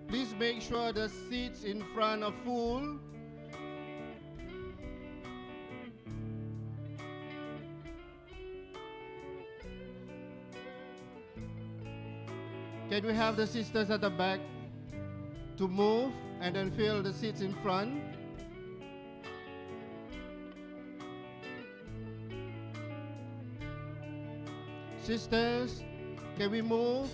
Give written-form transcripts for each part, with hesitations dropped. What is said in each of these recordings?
Please make sure the seats in front are full. Can we have the sisters at the back to move and then fill the seats in front? Sisters, can we move?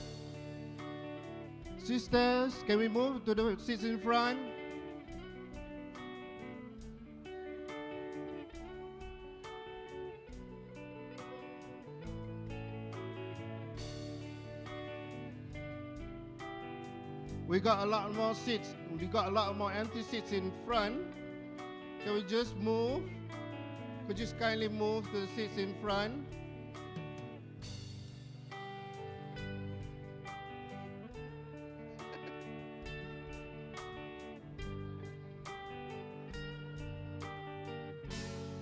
Sisters, can we move to the seats in front? We got a lot more seats. We got a lot more empty seats in front. Can we just move? Could you just kindly move to the seats in front?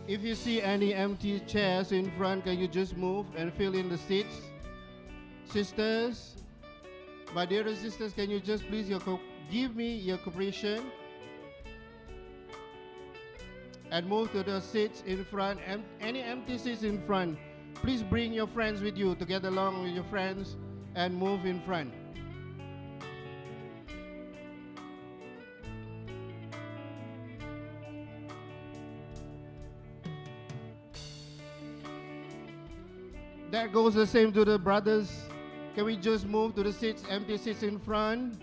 If you see any empty chairs in front, can you just move and fill in the seats? Sisters, my dear sisters, can you just please give me your cooperation and move to the seats in front. Any empty seats in front, please bring your friends with you to get along with your friends and move in front. That goes the same to the brothers. Can we just move to the seats, empty seats in front?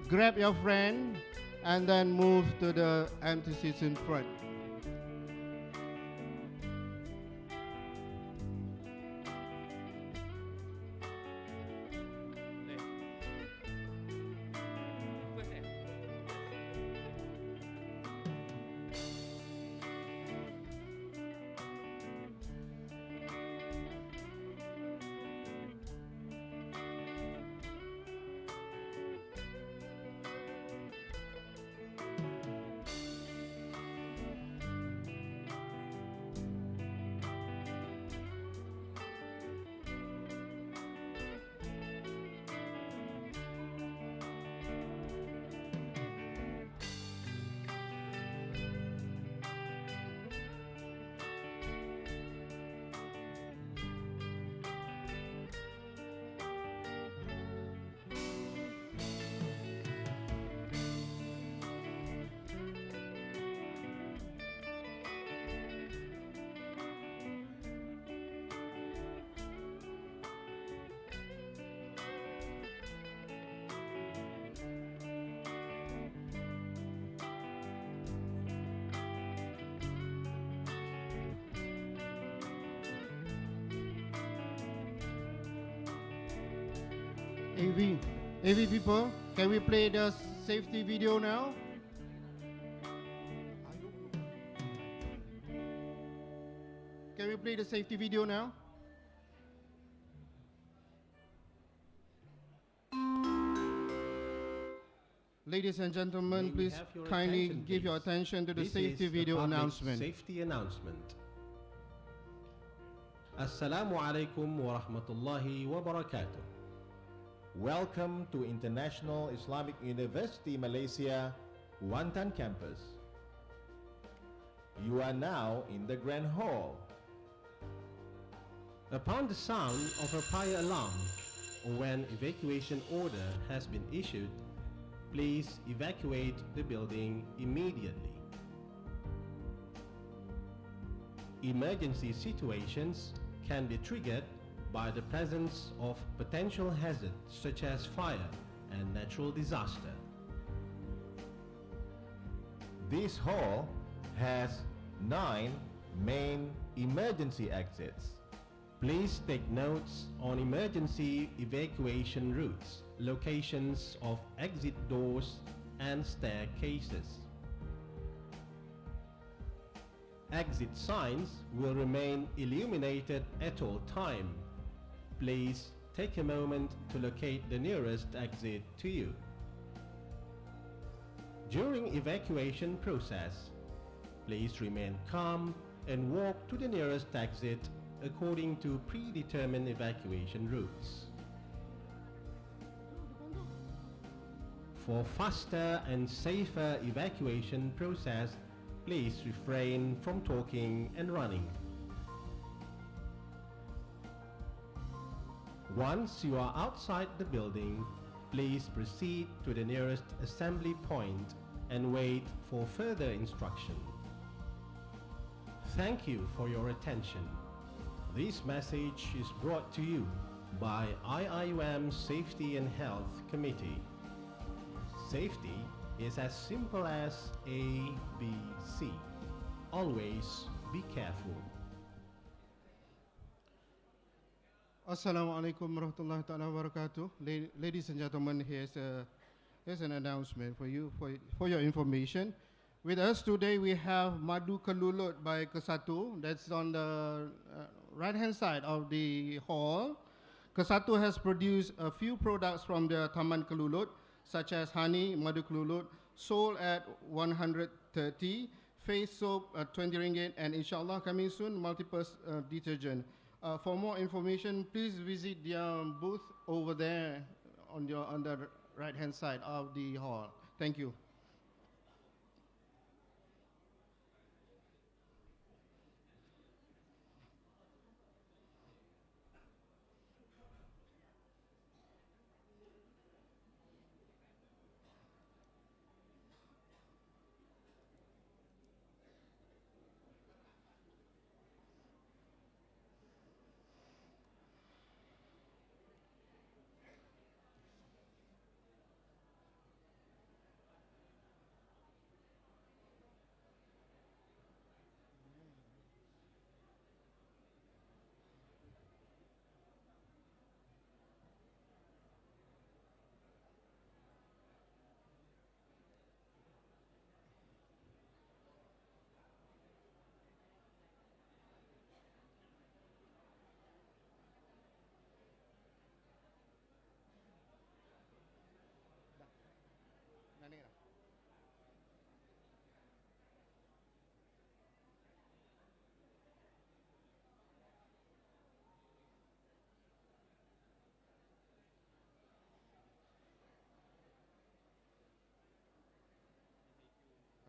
Grab your friend and then move to the empty seats in front. AV people, can we play the safety video now? Can we play the safety video now? Ladies and gentlemen, please kindly give your attention to the safety video announcement. Safety announcement. Assalamu alaikum wa rahmatullahi wa barakatuh. Welcome to International Islamic University Malaysia, Kuantan campus. You are now in the Grand Hall. Upon the sound of a fire alarm or when evacuation order has been issued, please evacuate the building immediately. Emergency situations can be triggered by the presence of potential hazards such as fire and natural disaster. This hall has 9 main emergency exits. Please take notes on emergency evacuation routes, locations of exit doors and staircases. Exit signs will remain illuminated at all time. Please take a moment to locate the nearest exit to you. During evacuation process, please remain calm and walk to the nearest exit according to predetermined evacuation routes. For faster and safer evacuation process, please refrain from talking and running. Once you are outside the building, please proceed to the nearest assembly point and wait for further instruction. Thank you for your attention. This message is brought to you by IIUM Safety and Health Committee. Safety is as simple as A, B, C. Always be careful. Assalamualaikum warahmatullahi ta'ala wabarakatuh. Ladies and gentlemen, here's an announcement for you, for your information. With us today, we have Madu Kalulut by Kesatu. That's on the right-hand side of the hall. Kesatu has produced a few products from the Taman Kalulut, such as honey, Madu Kalulut, sold at 130, face soap at 20 ringgit, and inshallah coming soon, multi-purpose detergent. For more information, please visit their booth over there on the right-hand side of the hall. Thank you.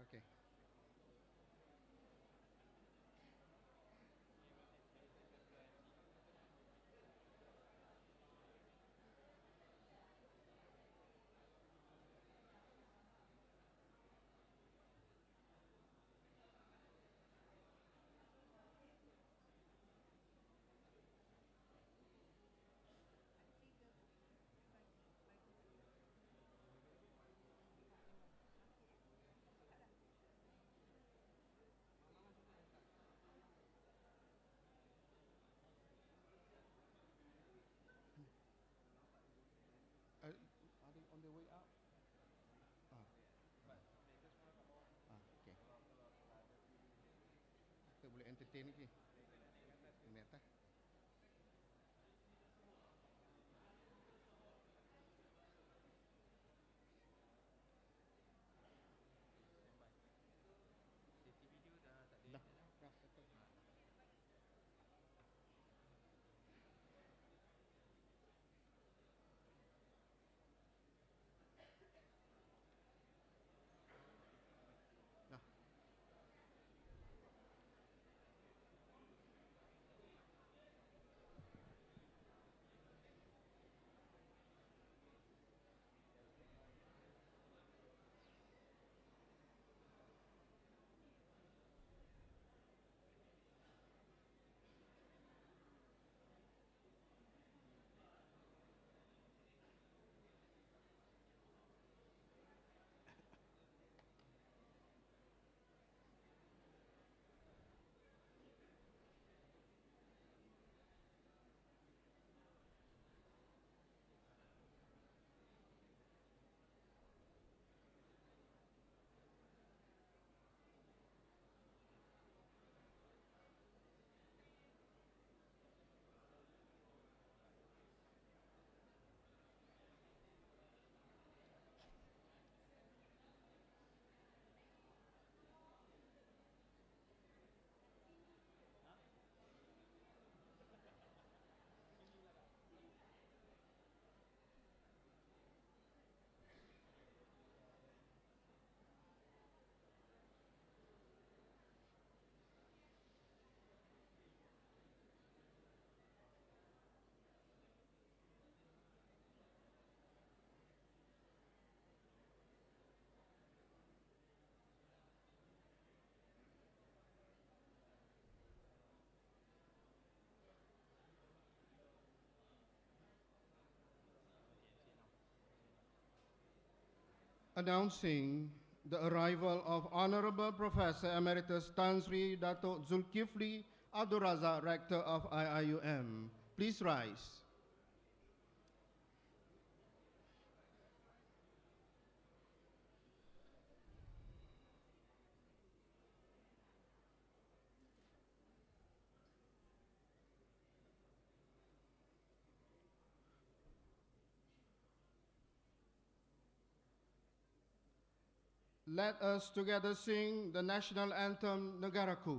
Okay. Are they on the way out? Ah. Okay. Kita boleh entertain lagi. Ini atas. Dah. Dah. announcing the arrival of Honorable Professor Emeritus Tan Sri Dato Zulkifli Abdul Razak, Rector of IIUM. Please rise. Let us together sing the national anthem Negaraku.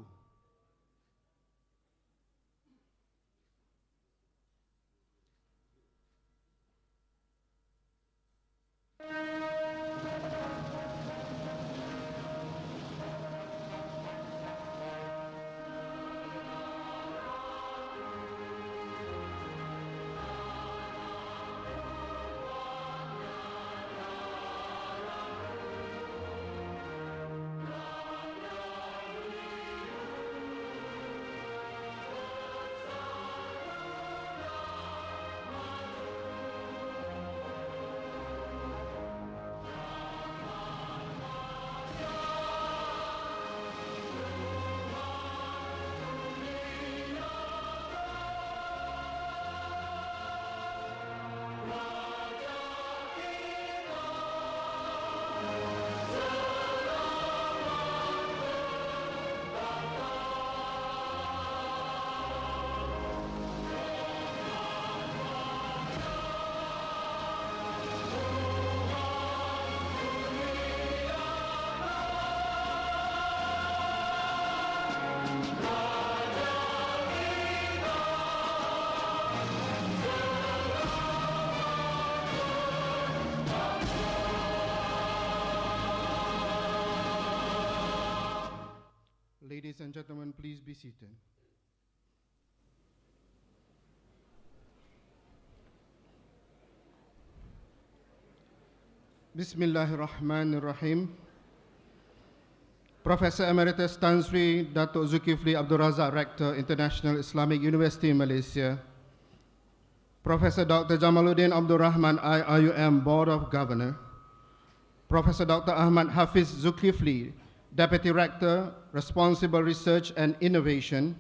Ladies and gentlemen, please be seated. Bismillahirrahmanirrahim. Professor Emeritus Tan Sri Dato Zulkifli Abdul Razak, Rector, International Islamic University, Malaysia. Professor Dr. Jamaluddin Abdul Rahman, IIUM Board of Governor. Professor Dr. Ahmad Hafiz Zulkifli, Deputy Rector, Responsible Research and Innovation.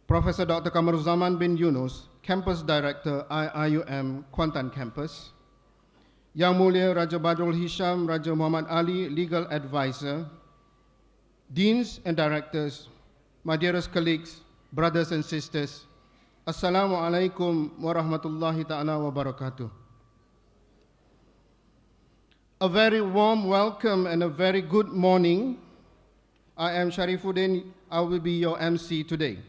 Professor Dr. Kamaruzzaman bin Yunus, Campus Director, IIUM Kuantan Campus. Yang Mulia Raja Badrul Hisham, Raja Muhammad Ali, Legal Advisor. Deans and Directors, my dearest colleagues, brothers and sisters, Assalamu alaikum warahmatullahi ta'ala wabarakatuh. A very warm welcome and a very good morning. I am Sharifuddin. I will be your MC today.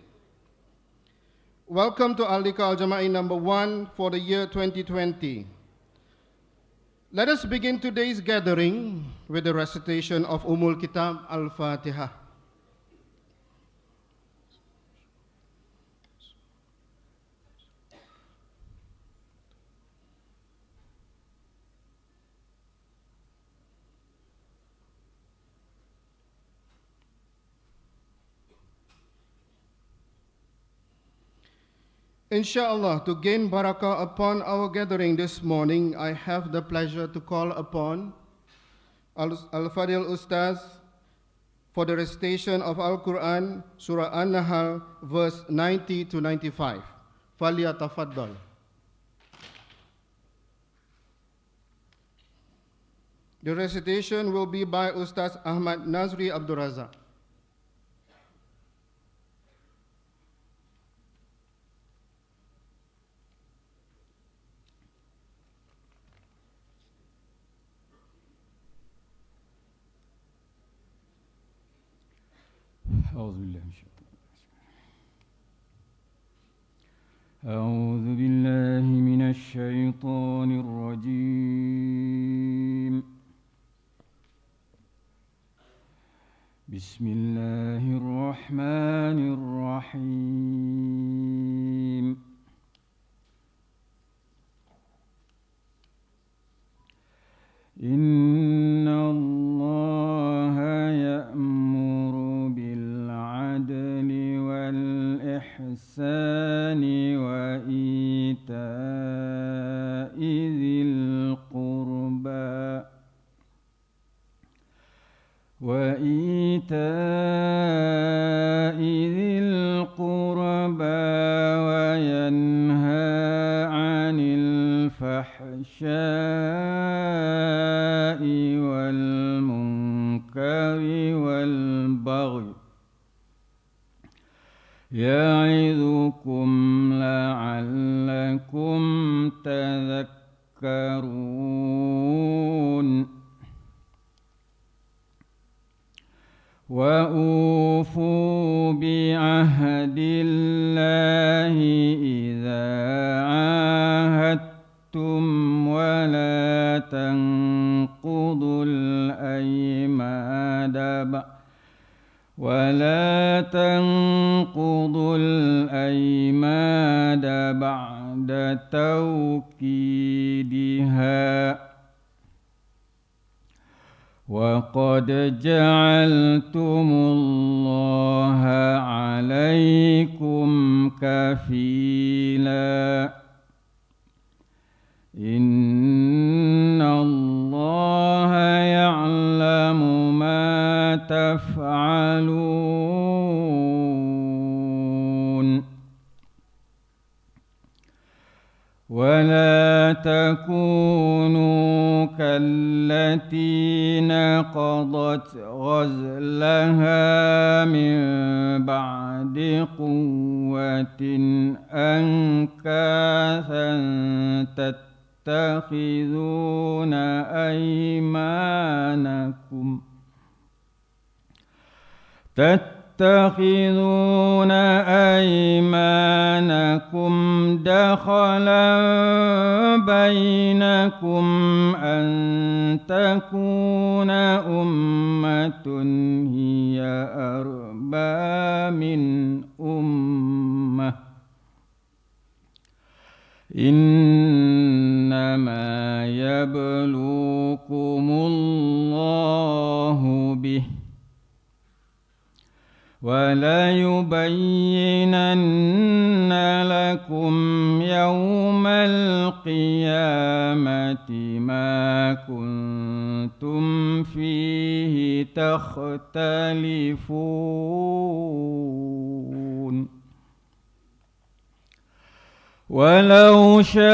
Welcome to Liqa Jamaie No.1 for the year 2020. Let us begin today's gathering with the recitation of Kitab Al-Fatiha. Inshallah, to gain barakah upon our gathering this morning, I have the pleasure to call upon Al-Fadil Ustaz for the recitation of Al-Quran, Surah An-Nahl, verse 90 to 95. Falyatafaddal. The recitation will be by Ustaz Ahmad Nazri Abdul Razak. أعوذ بالله من الشيطان الرجيم. بسم الله الرحمن الرحيم. إن الله يأمر بالعدل والإحسان وإيتاء ذي القربى والمنكر والبغي يعظكم لعلكم تذكرون وأوفوا بعهد الله إذا عاهدتم ولا تنقضوا الأيمان بعد توكيدها وقد جعلتم الله عليكم كفيلا إن الله يعلم ما تفعلون ولا تكونوا كالتي نقضت غزلها من بعد قوة أنكاثا تتخذون أيمانكم دخلا بينكم أن تكون أمة هي أربى من أمة إنما يبلوكم الله به وليبينن لكم يوم القيامة ما كنتم فيه تختلفون ولو شاء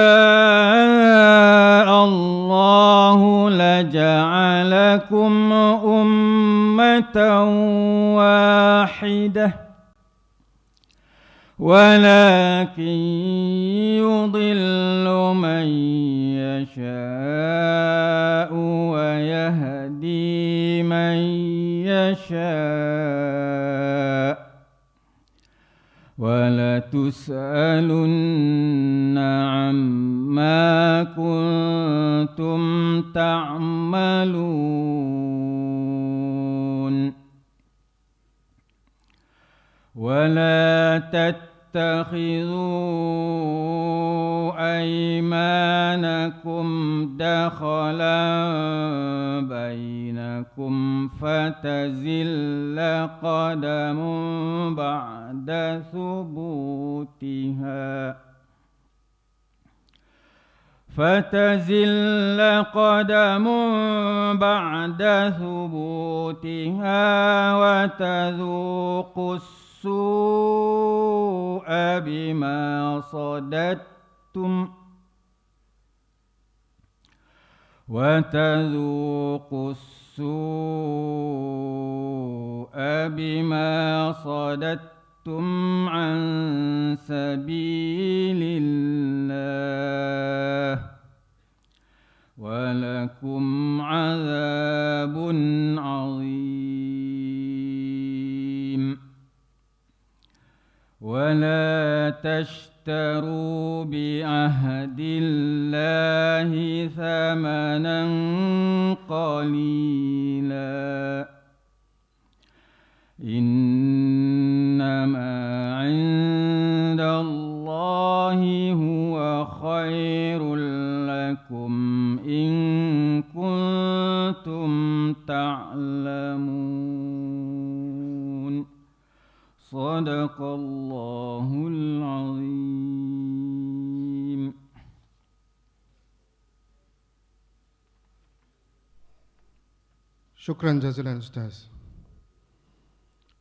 الله لجعلكم أمة واحدة ولكن يضل من يشاء ويهدي من يشاء ولتسألن عما كنتم تعملون ولا تتخذوا أيمانكم دخلا بينكم فتزل قدم بعد ثبوتها وتذوقوا السوء بما صددتم عن سبيل الله ولكم عذاب عظيم ولا تشتروا بعهد الله ثمنا قليلا إنما عند الله هو خير لكم إن كنتم تعلمون صدق الله العظيم. Shukran jazilan, Ustaz.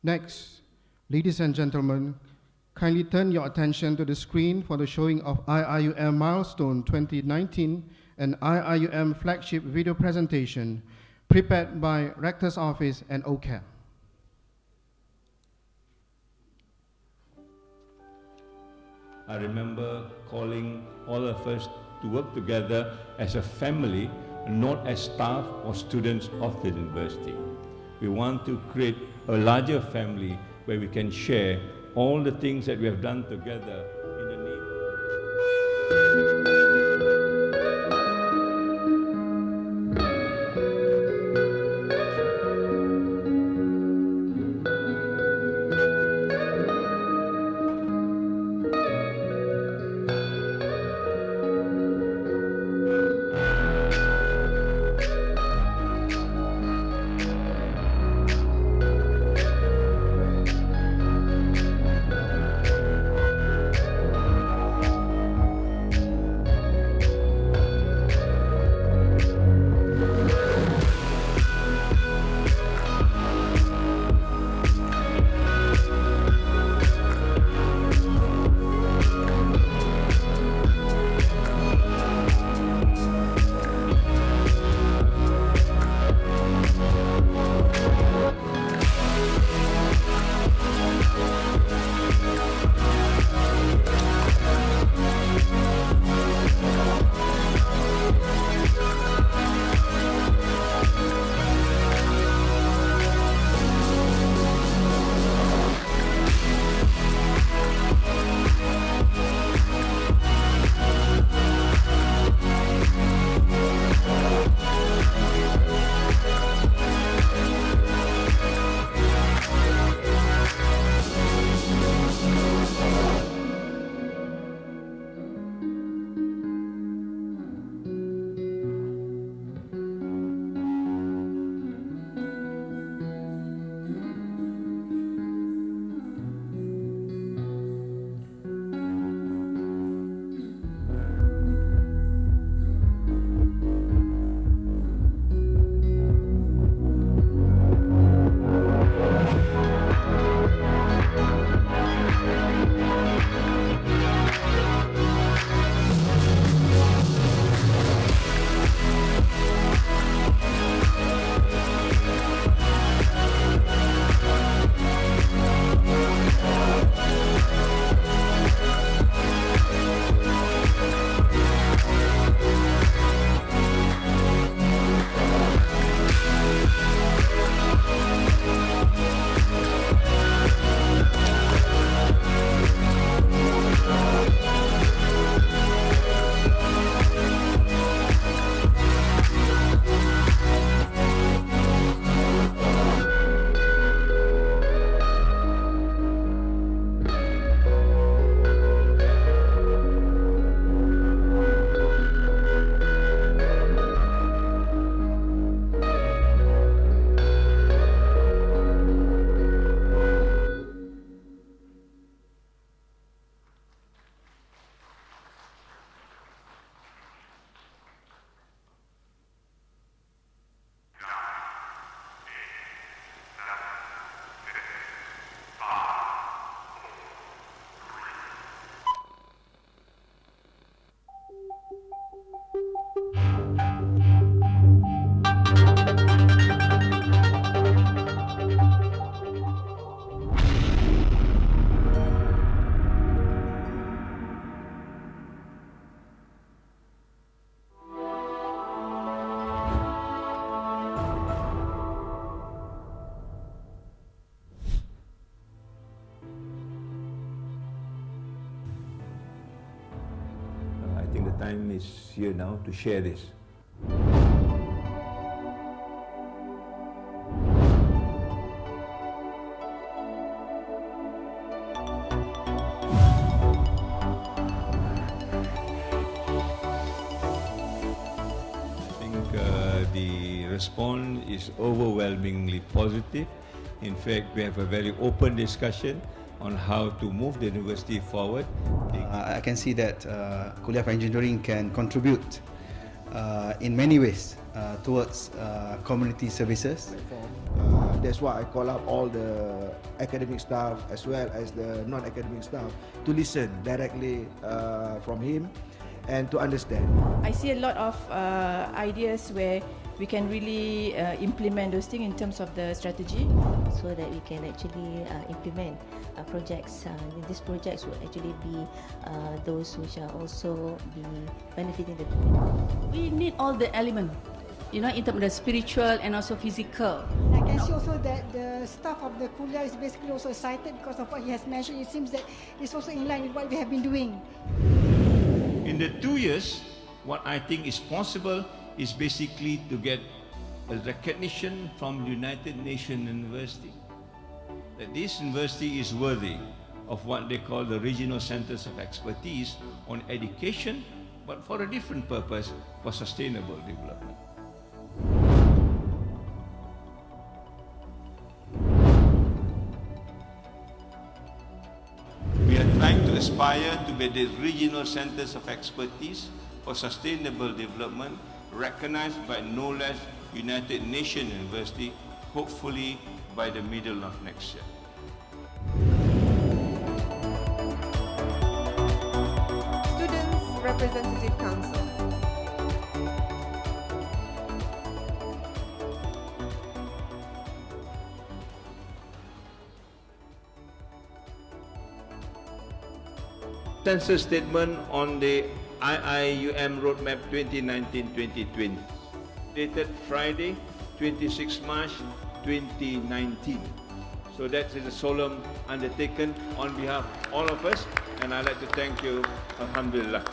Next, ladies and gentlemen, kindly turn your attention to the screen for the showing of IIUM Milestone 2019 an IIUM flagship video presentation prepared by Rector's Office and OCAP. I remember calling all of us to work together as a family, not as staff or students of the university. We want to create a larger family where we can share all the things that we have done together in the name. I think the time is here now to share this. The response is overwhelmingly positive. In fact, we have a very open discussion on how to move the university forward. I can see that Kuliah of Engineering can contribute in many ways towards community services. That's why I call up all the academic staff as well as the non-academic staff to listen directly from him and to understand. I see a lot of ideas where we can really implement those things in terms of the strategy. So that we can actually implement projects. These projects will actually be those which are also be benefiting the community. We need all the elements, in terms of the spiritual and also physical. I can see also that the staff of the Kuliah is basically also excited because of what he has mentioned. It seems that it's also in line with what we have been doing. In the 2 years, what I think is possible is basically to get a recognition from United Nations University that this university is worthy of what they call the regional centers of expertise on education, but for a different purpose, for sustainable development. We are trying to aspire to be the regional centers of expertise for sustainable development, recognized by no less United Nations University, hopefully by the middle of next year. Students Representative Council. Consensus statement on the IIUM Roadmap 2019-2020, dated Friday, 26 March 2019. So that is a solemn undertaken on behalf of all of us, and I'd like to thank you. Alhamdulillah.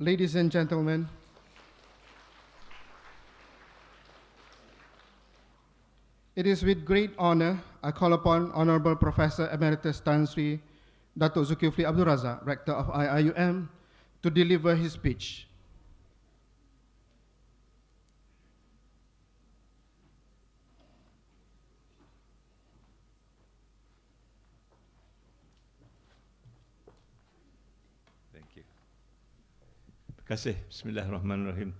Ladies and gentlemen, it is with great honor I call upon Honorable Professor Emeritus Tan Sri Datuk Zulkifli Abdul Razak, Rector of IIUM, to deliver his speech. Thank you. Terima kasih. Bismillahirrahmanirrahim.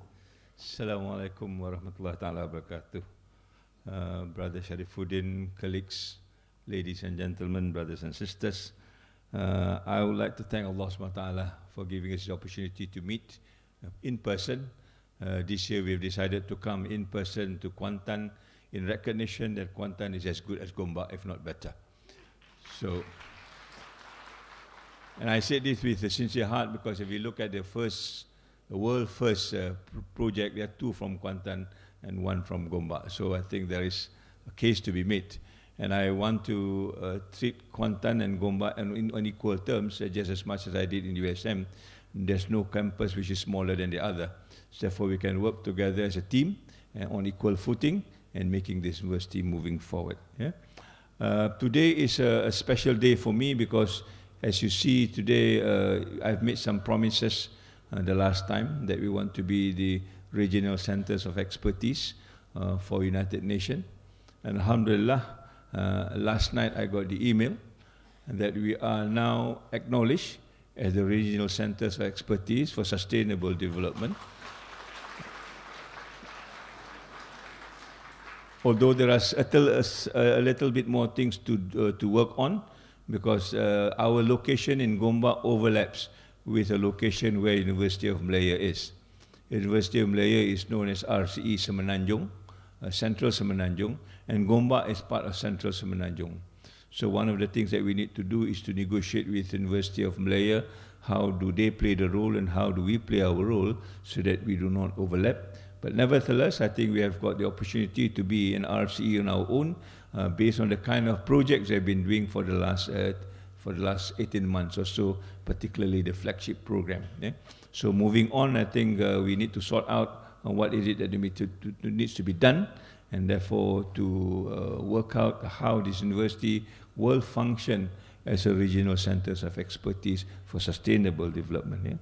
Assalamualaikum warahmatullahi taala wabarakatuh. Brother Sharifuddin, colleagues, ladies and gentlemen, brothers and sisters, I would like to thank Allah subhanahu wa ta'ala for giving us the opportunity to meet in person. This year we've decided to come in person to Kuantan in recognition that Kuantan is as good as Gombak, if not better. So, and I say this with a sincere heart because if you look at the world first project, there are 2 from Kuantan and 1 from Gombak. So I think there is a case to be made. And I want to treat Kuantan and Gombak on equal terms, just as much as I did in USM. There's no campus which is smaller than the other. So therefore, we can work together as a team on equal footing and making this university moving forward. Yeah? Today is a special day for me because, as you see today, I've made some promises the last time that we want to be the regional centers of expertise for United Nations. And alhamdulillah, last night I got the email that we are now acknowledged as the regional centers of expertise for sustainable development. Although there are a little bit more things to work on, because our location in Gombak overlaps with a location where University of Malaya is. University of Malaya is known as RCE Semenanjung, Central Semenanjung, and Gombak is part of Central Semenanjung. So one of the things that we need to do is to negotiate with University of Malaya, how do they play the role and how do we play our role so that we do not overlap. But nevertheless, I think we have got the opportunity to be an RCE on our own based on the kind of projects they've been doing for the last 18 months or so, particularly the flagship program. Yeah? So moving on, I think we need to sort out what is it that needs to be done, and therefore to work out how this university will function as a regional centers of expertise for sustainable development. Yeah?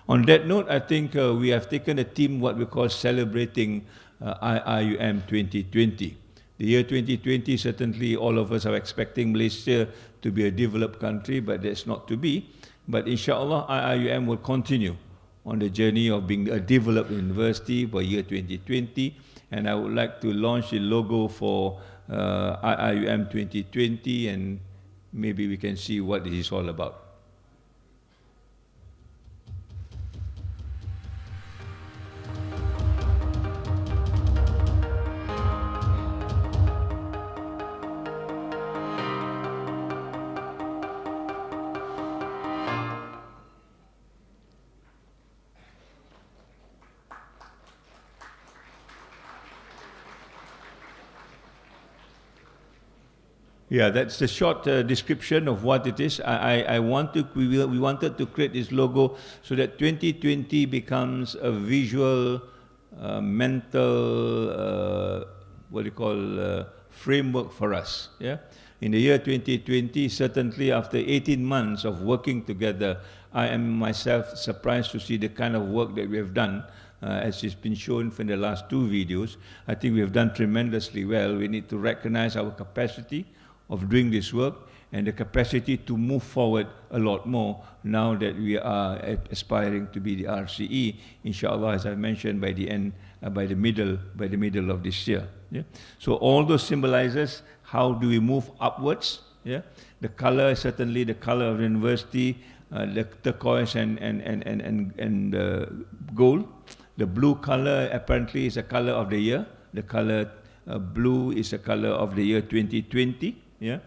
On that note, I think we have taken a theme, what we call celebrating IIUM 2020. The year 2020, certainly all of us are expecting Malaysia to be a developed country, but that's not to be. But inshallah, IIUM will continue on the journey of being a developed university by year 2020. And I would like to launch the logo for IIUM 2020, and maybe we can see what this is all about. Yeah, that's the short description of what it is. We wanted to create this logo so that 2020 becomes a visual, mental, framework for us. Yeah? In the year 2020, certainly after 18 months of working together, I am myself surprised to see the kind of work that we have done. As it's been shown from the last 2 videos, I think we have done tremendously well. We need to recognize our capacity of doing this work and the capacity to move forward a lot more now that we are aspiring to be the RCE, inshallah, as I mentioned, by the middle of this year. Yeah? So all those symbolizes how do we move upwards. Yeah? The color, certainly the color of the university, the turquoise and gold. The blue color apparently is the color of the year. The color blue is the color of the year 2020. Yeah,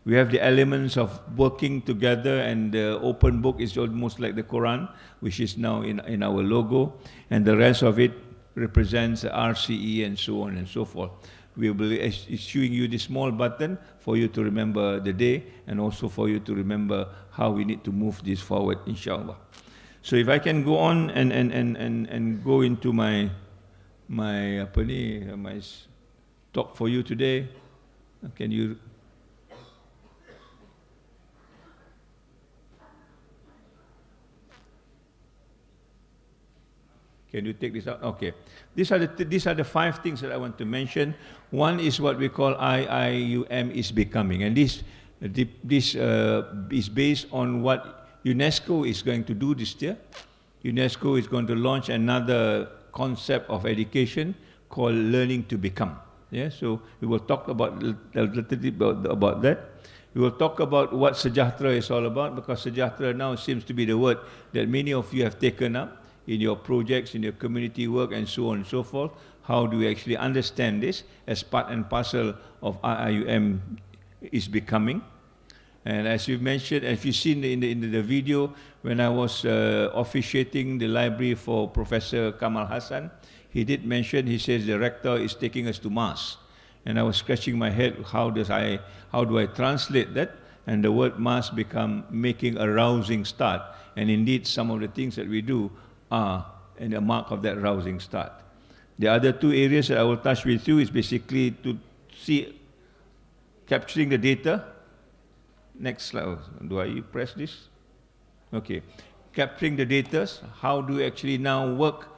we have the elements of working together, and the open book is almost like the Quran, which is now in our logo, and the rest of it represents RCE and so on and so forth. We will be issuing you this small button for you to remember the day, and also for you to remember how we need to move this forward, inshallah. So if I can go on and go into my talk for you today, can you? Can you take this out? Okay. These are the 5 things that I want to mention. One is what we call IIUM is becoming, and this is based on what UNESCO is going to do this year. UNESCO is going to launch another concept of education called learning to become. Yeah, so we will talk about a little bit about that. We will talk about what Sejahtera is all about, because Sejahtera now seems to be the word that many of you have taken up in your projects, in your community work, and so on and so forth. how do we actually understand this as part and parcel of IIUM is becoming. And as you mentioned, if you've seen in the video, when I was officiating the library for Professor Kamal Hassan, he did mention, he says the rector is taking us to Mars. And I was scratching my head, how do I translate that? And the word Mars become making a rousing start. And indeed, some of the things that we do are in the mark of that rousing start. The other two areas that I will touch with you is basically to see capturing the data. Next slide. Do I press this? Okay. Capturing the data. How do we actually now work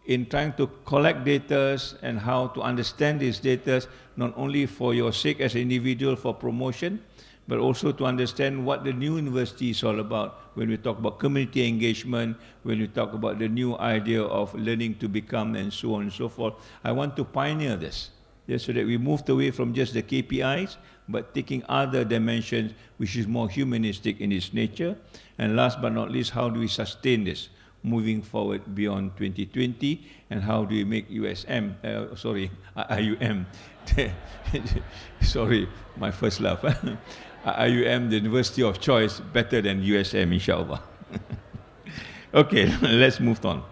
in trying to collect data and how to understand these data, not only for your sake as an individual for promotion, but also to understand what the new university is all about when we talk about community engagement, when we talk about the new idea of learning to become and so on and so forth. I want to pioneer this, so that we moved away from just the KPIs, but taking other dimensions which is more humanistic in its nature. And last but not least, how do we sustain this moving forward beyond 2020, and how do we make IIUM, sorry, my first laugh, IIUM, the university of choice, better than USM, inshallah. Okay, let's move on.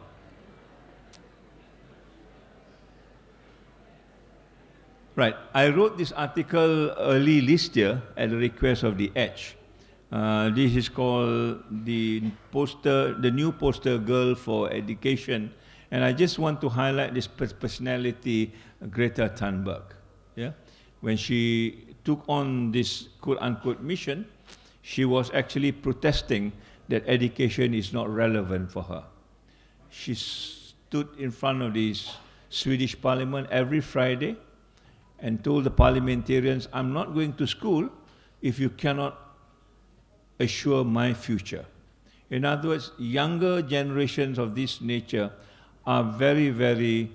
Right, I wrote this article early this year at the request of the Edge. This is called the new poster girl for education, and I just want to highlight this personality, Greta Thunberg. Yeah, when she took on this quote-unquote mission, she was actually protesting that education is not relevant for her. She stood in front of the Swedish Parliament every Friday and told the parliamentarians, I'm not going to school if you cannot assure my future. In other words, younger generations of this nature are very, very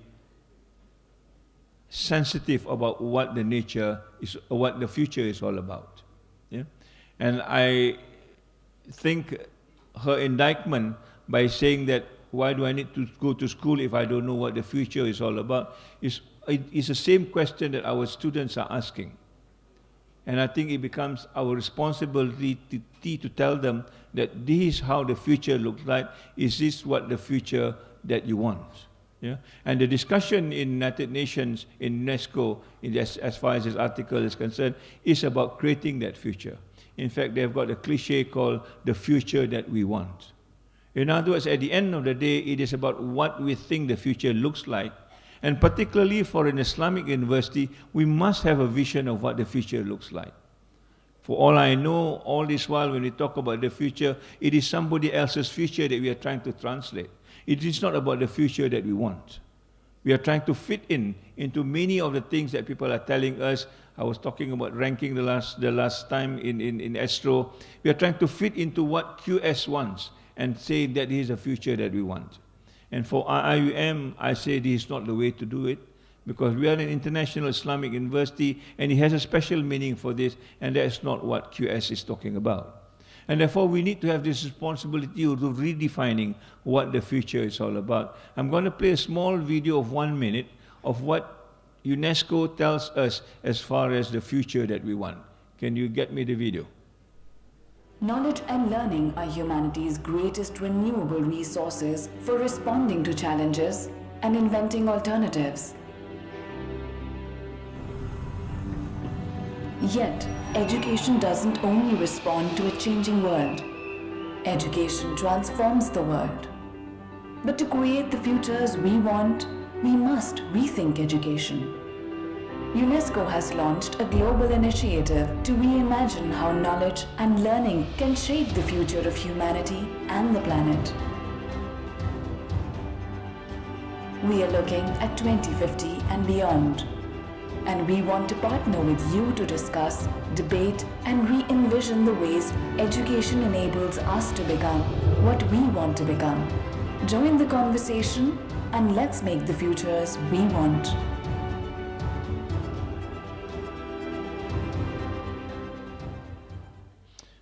sensitive about what the nature is, what the future is all about. Yeah? And I think her indictment by saying that, why do I need to go to school if I don't know what the future is all about, is the same question that our students are asking. And I think it becomes our responsibility to tell them that this is how the future looks like. Is this what the future that you want? Yeah? And the discussion in United Nations, in UNESCO, as far as this article is concerned, is about creating that future. In fact, they've got a cliche called the future that we want. In other words, at the end of the day, it is about what we think the future looks like. And particularly for an Islamic university, we must have a vision of what the future looks like. For all I know, all this while when we talk about the future, it is somebody else's future that we are trying to translate. It is not about the future that we want. We are trying to fit into many of the things that people are telling us. I was talking about ranking the last time in Astro. We are trying to fit into what QS wants and say that is the future that we want. And for IIUM, I say this is not the way to do it, because we are an international Islamic university, and it has a special meaning for this, and that is not what QS is talking about. And therefore, we need to have this responsibility of redefining what the future is all about. I'm going to play a small video of 1 minute of what UNESCO tells us as far as the future that we want. Can you get me the video? Knowledge and learning are humanity's greatest renewable resources for responding to challenges and inventing alternatives. Yet, education doesn't only respond to a changing world. Education transforms the world. But to create the futures we want, we must rethink education. UNESCO has launched a global initiative to reimagine how knowledge and learning can shape the future of humanity and the planet. We are looking at 2050 and beyond. And we want to partner with you to discuss, debate, and re-envision the ways education enables us to become what we want to become. Join the conversation and let's make the futures we want.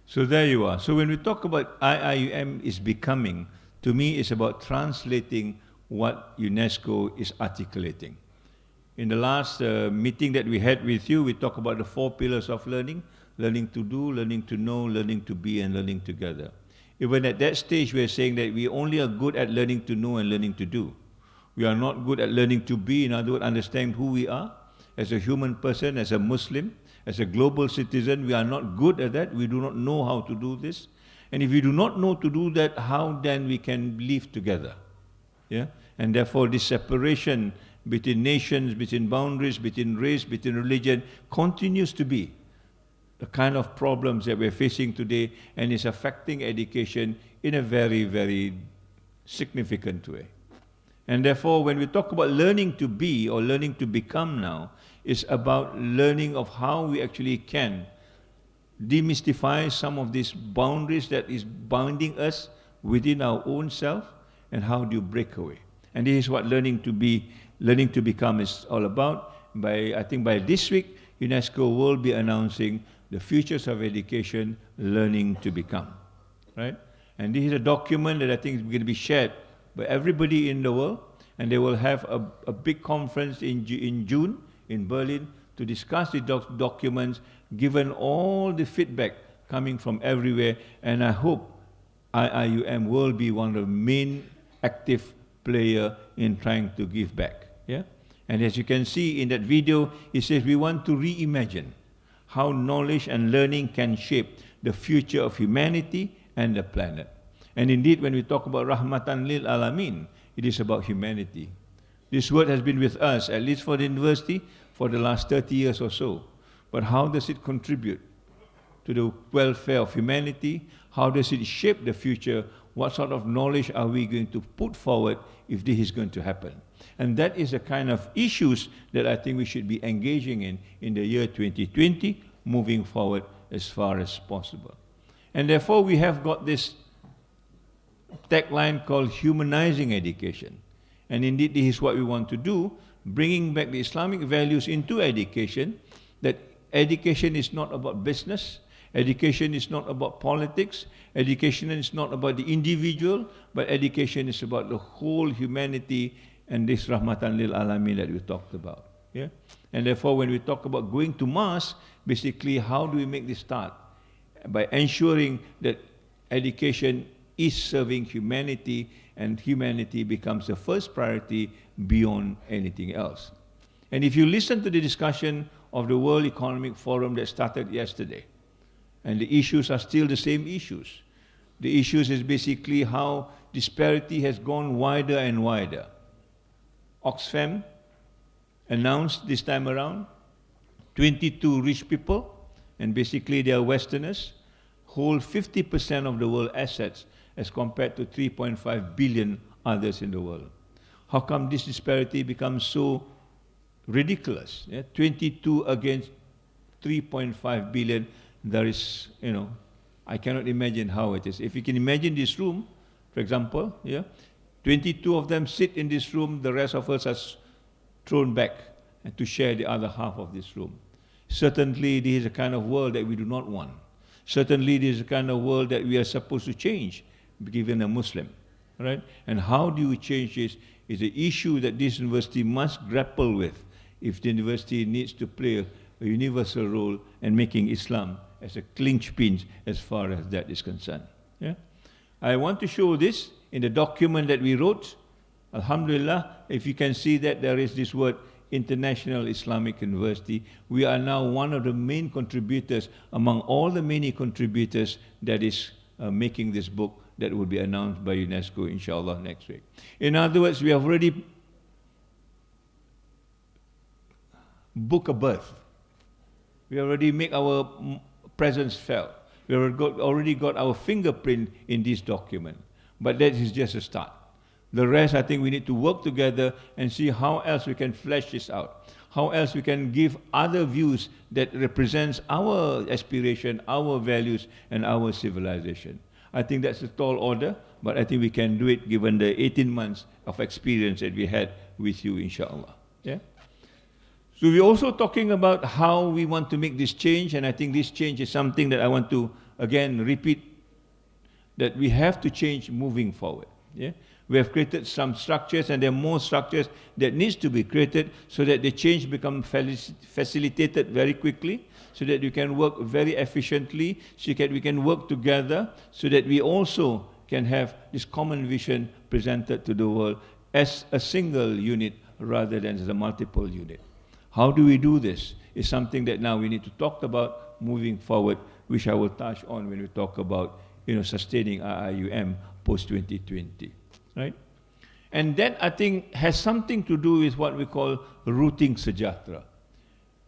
So there you are. So when we talk about IIUM is becoming, to me it's about translating what UNESCO is articulating. In the last meeting that we had with you, we talked about the 4 pillars of learning: learning to do, learning to know, learning to be, and learning together. Even at that stage, we are saying that we only are good at learning to know and learning to do. We are not good at learning to be, in other words, understand who we are as a human person, as a Muslim, as a global citizen. We are not good at that. We do not know how to do this. And if we do not know to do that, how then we can live together? Yeah? And therefore, this separation between nations, between boundaries, between race, between religion, continues to be the kind of problems that we're facing today, and is affecting education in a very, very significant way. And therefore, when we talk about learning to be or learning to become now, it's about learning of how we actually can demystify some of these boundaries that is binding us within our own self, and how do you break away. And this is what learning to be, learning to become is all about. I think by this week, UNESCO will be announcing the futures of education, learning to become, right? And this is a document that I think is going to be shared by everybody in the world, and they will have a big conference in June in Berlin to discuss the documents, given all the feedback coming from everywhere. And I hope IIUM will be one of the main active player in trying to give back. Yeah? And as you can see in that video, it says we want to reimagine how knowledge and learning can shape the future of humanity and the planet. And indeed, when we talk about Rahmatan lil Alamin, it is about humanity. This word has been with us, at least for the university, for the last 30 years or so. But how does it contribute to the welfare of humanity? How does it shape the future? What sort of knowledge are we going to put forward if this is going to happen? And that is the kind of issues that I think we should be engaging in the year 2020, moving forward as far as possible. And therefore, we have got this tagline called humanizing education. And indeed, this is what we want to do, bringing back the Islamic values into education, that education is not about business, education is not about politics, education is not about the individual, but education is about the whole humanity and this Rahmatan lil Alamin that we talked about. Yeah? And therefore, when we talk about going to Mars, basically, how do we make this start? By ensuring that education is serving humanity, and humanity becomes the first priority beyond anything else. And if you listen to the discussion of the World Economic Forum that started yesterday, and the issues are still the same issues. The issues is basically how disparity has gone wider and wider. Oxfam announced this time around 22 rich people, and basically they are Westerners, hold 50% of the world assets as compared to 3.5 billion others in the world. How come this disparity becomes so ridiculous? Yeah? 22 against 3.5 billion, there is, I cannot imagine how it is. If you can imagine this room, for example, 22 of them sit in this room, the rest of us are thrown back and to share the other half of this room. Certainly, this is a kind of world that we do not want. Certainly, this is a kind of world that we are supposed to change, given a Muslim, right? And how do you change this is the issue that this university must grapple with if the university needs to play a universal role in making Islam as a linchpin as far as that is concerned. Yeah? I want to show this in the document that we wrote. Alhamdulillah, if you can see that there is this word, International Islamic University. We are now one of the main contributors among all the many contributors that is making this book that will be announced by UNESCO, inshallah, next week. In other words, we have already booked a berth. We already make our presence felt. We already got our fingerprint in this document. But that is just a start. The rest, I think we need to work together and see how else we can flesh this out. How else we can give other views that represents our aspiration, our values, and our civilization. I think that's a tall order, but I think we can do it given the 18 months of experience that we had with you, inshallah. Yeah? So we're also talking about how we want to make this change, and I think this change is something that I want to, again, repeat, that we have to change moving forward. Yeah? We have created some structures, and there are more structures that needs to be created so that the change become facilitated very quickly, so that you can work very efficiently, so we can work together, so that we also can have this common vision presented to the world as a single unit rather than as a multiple unit. How do we do this? Is something that now we need to talk about moving forward, which I will touch on when we talk about sustaining IIUM post-2020, right? And that, I think, has something to do with what we call rooting sejahtera.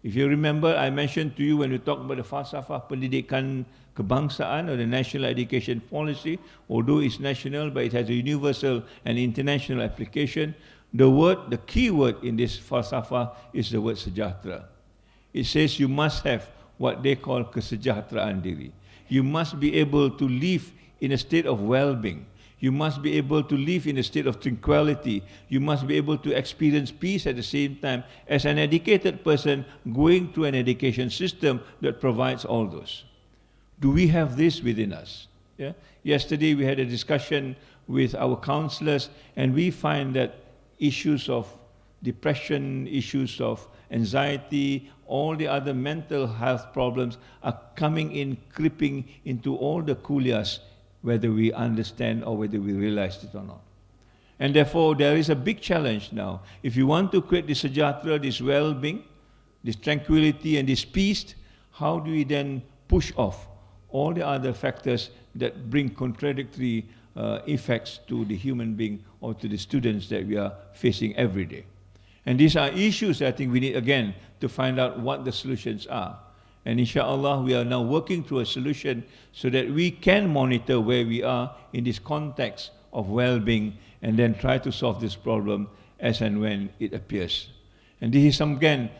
If you remember, I mentioned to you when we talked about the falsafah pendidikan kebangsaan or the national education policy, although it's national, but it has a universal and international application. The key word in this falsafah is the word sejahtera. It says you must have what they call kesejahteraan diri. You must be able to live in a state of well-being. You must be able to live in a state of tranquility. You must be able to experience peace at the same time as an educated person going through an education system that provides all those. Do we have this within us? Yeah? Yesterday we had a discussion with our counselors, and we find that issues of depression, issues of anxiety, all the other mental health problems are coming in, creeping into all the kuliahs, whether we understand or whether we realize it or not. And therefore, there is a big challenge now. If you want to create this sejahtera, this well-being, this tranquility and this peace, how do we then push off all the other factors that bring contradictory effects to the human being or to the students that we are facing every day? And these are issues I think we need, again, to find out what the solutions are. And inshallah, we are now working through a solution so that we can monitor where we are in this context of well-being and then try to solve this problem as and when it appears. And this is, again,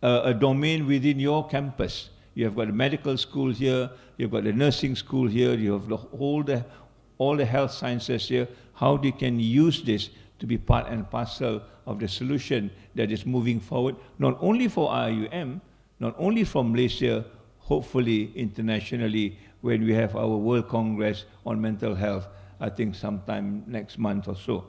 a domain within your campus. You have got a medical school here, you've got a nursing school here, you have all the health sciences here. How they can use this to be part and parcel of the solution that is moving forward, not only for IIUM, not only from Malaysia, hopefully internationally, when we have our World Congress on Mental Health, I think sometime next month or so.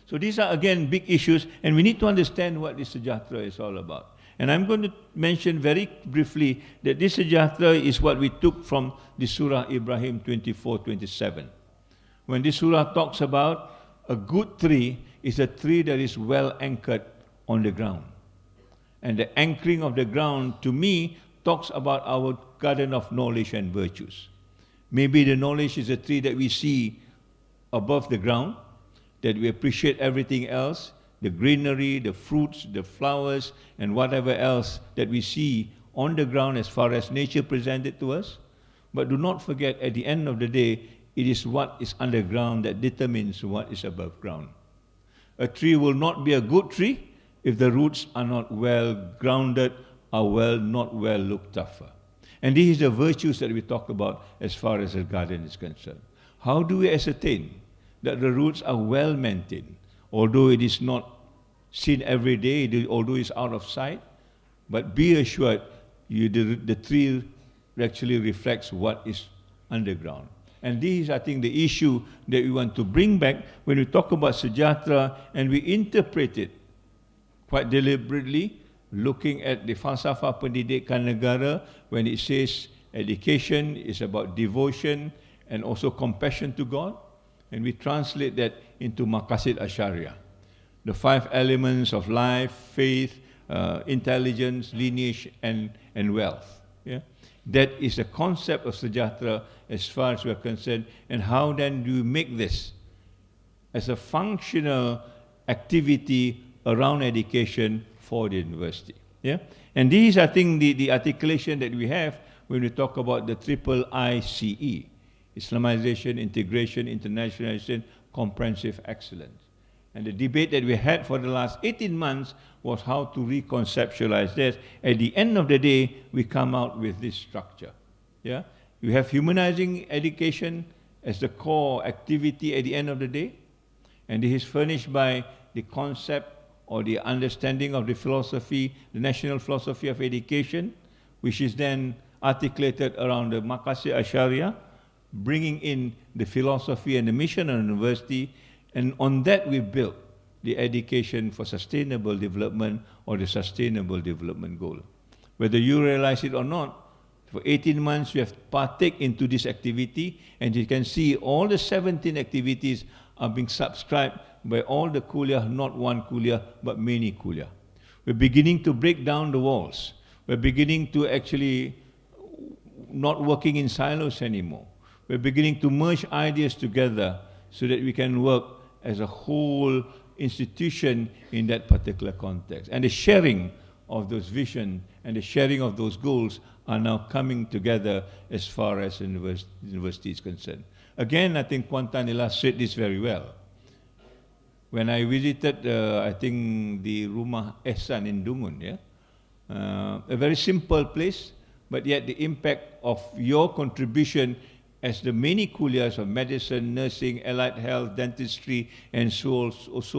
So these are, again, big issues, and we need to understand what this sejahtera is all about. And I'm going to mention very briefly that this sejahtera is what we took from the Surah Ibrahim 24:27. When this surah talks about a good tree is a tree that is well anchored on the ground. And the anchoring of the ground, to me, talks about our garden of knowledge and virtues. Maybe the knowledge is a tree that we see above the ground, that we appreciate everything else, the greenery, the fruits, the flowers, and whatever else that we see on the ground as far as nature presented to us. But do not forget, at the end of the day, it is what is underground that determines what is above ground. A tree will not be a good tree if the roots are not well grounded, are not well looked after. And these are the virtues that we talk about as far as the garden is concerned. How do we ascertain that the roots are well maintained? Although it is not seen every day, although it's out of sight, but be assured the tree actually reflects what is underground. And this is, I think, the issue that we want to bring back when we talk about sejahtera, and we interpret it quite deliberately, looking at the falsafah pendidikan negara when it says education is about devotion and also compassion to God. And we translate that into maqasid asyariah, the 5 elements of life, faith, intelligence, lineage, and wealth. Yeah? That is the concept of sejahtera as far as we are concerned. And how then do we make this as a functional activity around education for the university? Yeah? And this is, I think, the articulation that we have when we talk about the triple ICE: Islamization, integration, internationalization, comprehensive excellence. And the debate that we had for the last 18 months was how to reconceptualize this. At the end of the day, we come out with this structure. Yeah? You have humanizing education as the core activity at the end of the day, and this is furnished by the concept or the understanding of the philosophy, the national philosophy of education, which is then articulated around the maqasid asyariah, bringing in the philosophy and the mission of the university And on that we built the education for sustainable development or the sustainable development goal. Whether you realize it or not, for 18 months we have partaken into this activity, and you can see all the 17 activities are being subscribed by all the kuliah, not one kuliah, but many kuliah. We're beginning to break down the walls. We're beginning to actually not working in silos anymore. We're beginning to merge ideas together so that we can work as a whole institution in that particular context. And the sharing of those vision and the sharing of those goals are now coming together as far as university is concerned. Again, I think Kuantan illustrated this very well. When I visited, I think, the Rumah Ehsan in Dungun, a very simple place, but yet the impact of your contribution as the many kuliahs of medicine, nursing, allied health, dentistry, and so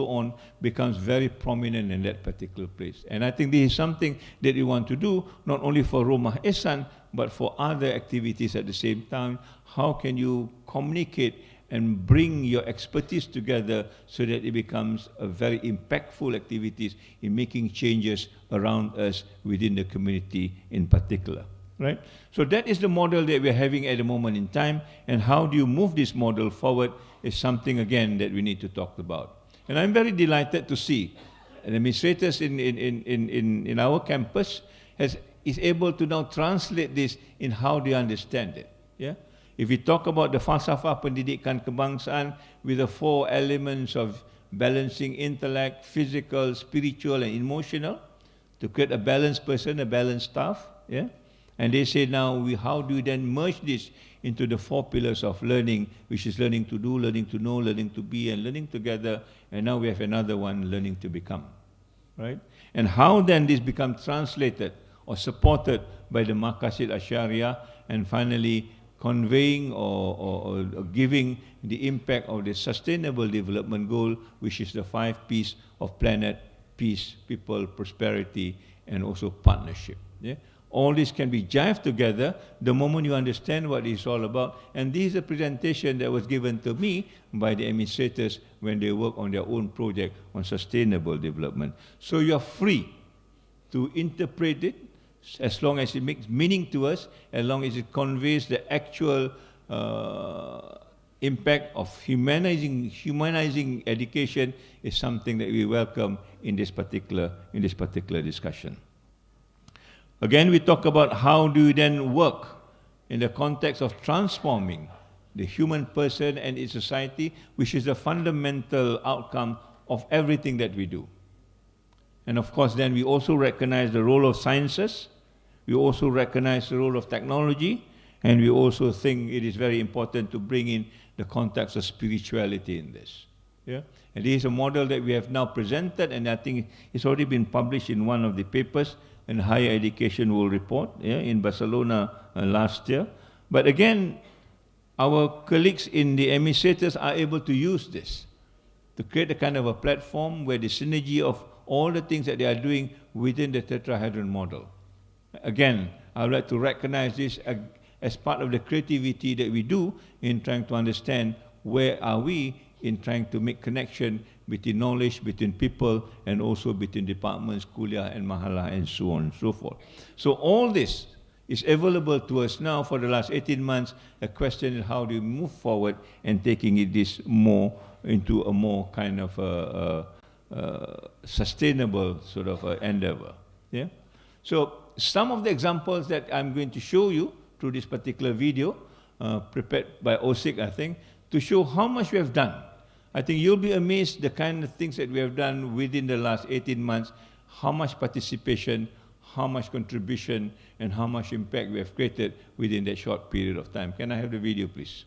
on becomes very prominent in that particular place. And I think this is something that we want to do, not only for Rumah Ehsan, but for other activities at the same time. How can you communicate and bring your expertise together so that it becomes a very impactful activities in making changes around us within the community in particular, right? So that is the model that we're having at the moment in time, and how do you move this model forward is something, again, that we need to talk about. And I'm very delighted to see administrators in our campus is able to now translate this in how they understand it, yeah? If we talk about the falsafah pendidikan kebangsaan with the 4 elements of balancing intellect, physical, spiritual, and emotional to create a balanced person, a balanced staff, yeah? And they say now, how do you then merge this into the 4 pillars of learning, which is learning to do, learning to know, learning to be, and learning together. And now we have another one, learning to become, right? And how then this becomes translated or supported by the Maqasid Asyariah, and finally conveying or giving the impact of the Sustainable Development Goal, which is the 5 P's of planet, peace, people, prosperity, and also partnership. Yeah? All this can be jived together the moment you understand what it's all about. And this is a presentation that was given to me by the administrators when they work on their own project on sustainable development. So you're free to interpret it as long as it makes meaning to us, as long as it conveys the actual impact of humanizing education, is something that we welcome in this particular discussion. Again, we talk about how do you then work in the context of transforming the human person and its society, which is the fundamental outcome of everything that we do. And of course, then we also recognize the role of sciences, we also recognize the role of technology, and we also think it is very important to bring in the context of spirituality in this. Yeah? And this is a model that we have now presented, and I think it's already been published in one of the papers, in Higher Education World Report, yeah, in Barcelona last year. But again, our colleagues in the administrators are able to use this to create a kind of a platform where the synergy of all the things that they are doing within the tetrahedron model. Again, I would like to recognize this as part of the creativity that we do in trying to understand where are we in trying to make connection between knowledge, between people, and also between departments, kuliah and mahalah, and so on and so forth. So all this is available to us now for the last 18 months. A question is how do we move forward and taking it this more into a more kind of sustainable sort of endeavor. Yeah? So some of the examples that I'm going to show you through this particular video, prepared by OSIC, I think, to show how much we have done. I think you'll be amazed the kind of things that we have done within the last 18 months, how much participation, how much contribution, and how much impact we have created within that short period of time. Can I have the video, please?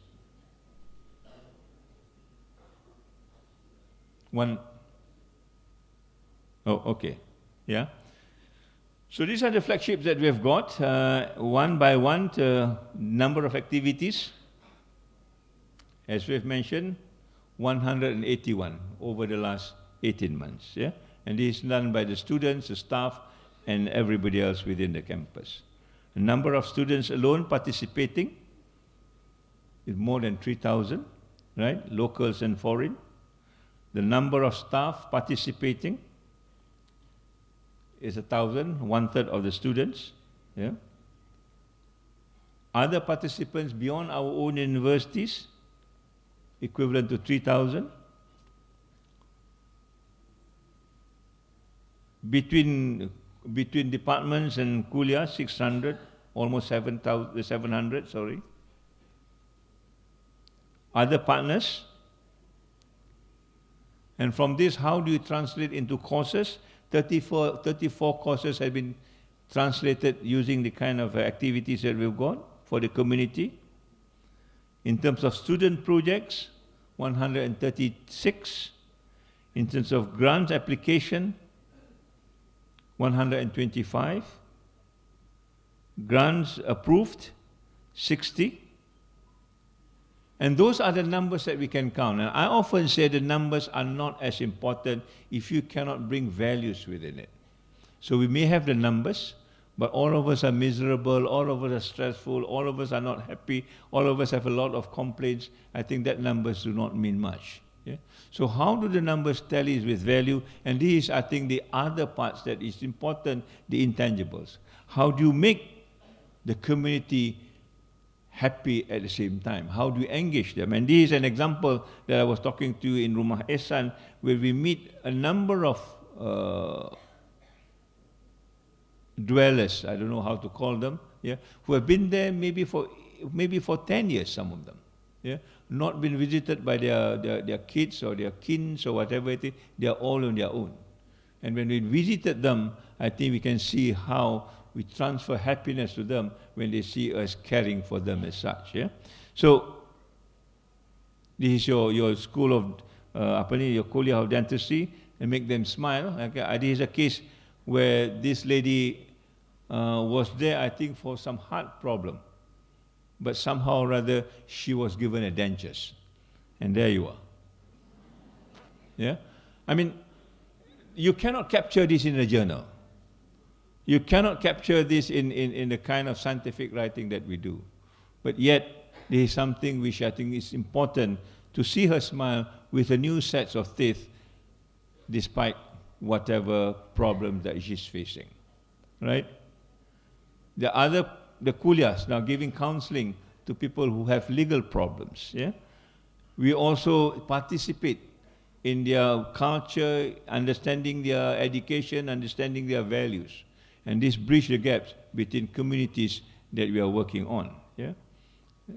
One. Oh, okay. Yeah. So these are the flagships that we have got, one by one, number of activities. As we have mentioned, 181 over the last 18 months. Yeah? And this is done by the students, the staff, and everybody else within the campus. The number of students alone participating is more than 3,000, right? Locals and foreign. The number of staff participating is 1,000, 1/3 of the students. Yeah. Other participants beyond our own universities, equivalent to 3,000. Between departments and kuliah, 600, almost 700, sorry. Other partners. And from this, how do you translate into courses? 34 courses have been translated using the kind of activities that we've got for the community. In terms of student projects, 136. In terms of grants application, 125. Grants approved, 60. And those are the numbers that we can count. And I often say the numbers are not as important if you cannot bring values within it. So we may have the numbers, but all of us are miserable, all of us are stressful, all of us are not happy, all of us have a lot of complaints. I think that numbers do not mean much. Yeah? So how do the numbers tally with value? And this is, I think, the other parts that is important, the intangibles. How do you make the community happy at the same time? How do you engage them? And this is an example that I was talking to you in Rumah Ehsan, where we meet a number of dwellers, I don't know how to call them, yeah, who have been there maybe for 10 years, some of them, yeah, not been visited by their kids or their kins or whatever it is. They are all on their own. And when we visited them, I think we can see how we transfer happiness to them when they see us caring for them as such. Yeah? So, this is your school of, your kuliah of dentistry, and make them smile. Okay? This is a case where this lady was there, I think, for some heart problem. But somehow or other, she was given a dentures. And there you are. Yeah? I mean, you cannot capture this in a journal. You cannot capture this in the kind of scientific writing that we do. But yet, there is something which I think is important to see her smile with a new set of teeth, despite whatever problem that she's facing. Right? The kuliahs now giving counseling to people who have legal problems. Yeah? We also participate in their culture, understanding their education, understanding their values. And this bridge the gaps between communities that we are working on. Yeah?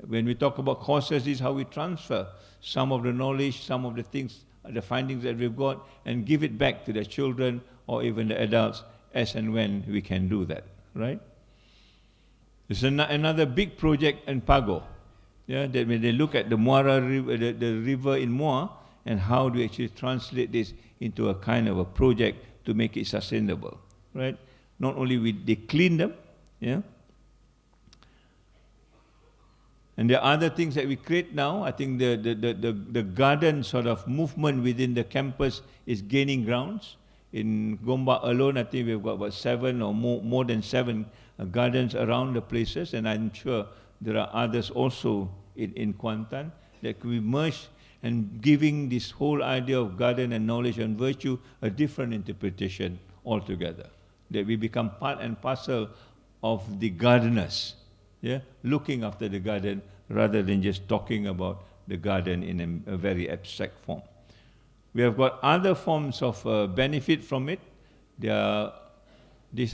When we talk about courses, this is how we transfer some of the knowledge, some of the things, the findings that we've got, and give it back to the children or even the adults as and when we can do that. Right? There's another big project in Pago. Yeah, that when they look at the Muara River, the river in Muar, and how do we actually translate this into a kind of a project to make it sustainable. Right? Not only they clean them, yeah. And there are other things that we create now. I think the garden sort of movement within the campus is gaining grounds. In Gombak alone, I think we've got about 7 or more than 7 gardens around the places, and I'm sure there are others also in Kuantan that could be merged and giving this whole idea of garden and knowledge and virtue a different interpretation altogether. That we become part and parcel of the gardeners, yeah, looking after the garden rather than just talking about the garden in a very abstract form. We have got other forms of benefit from it. These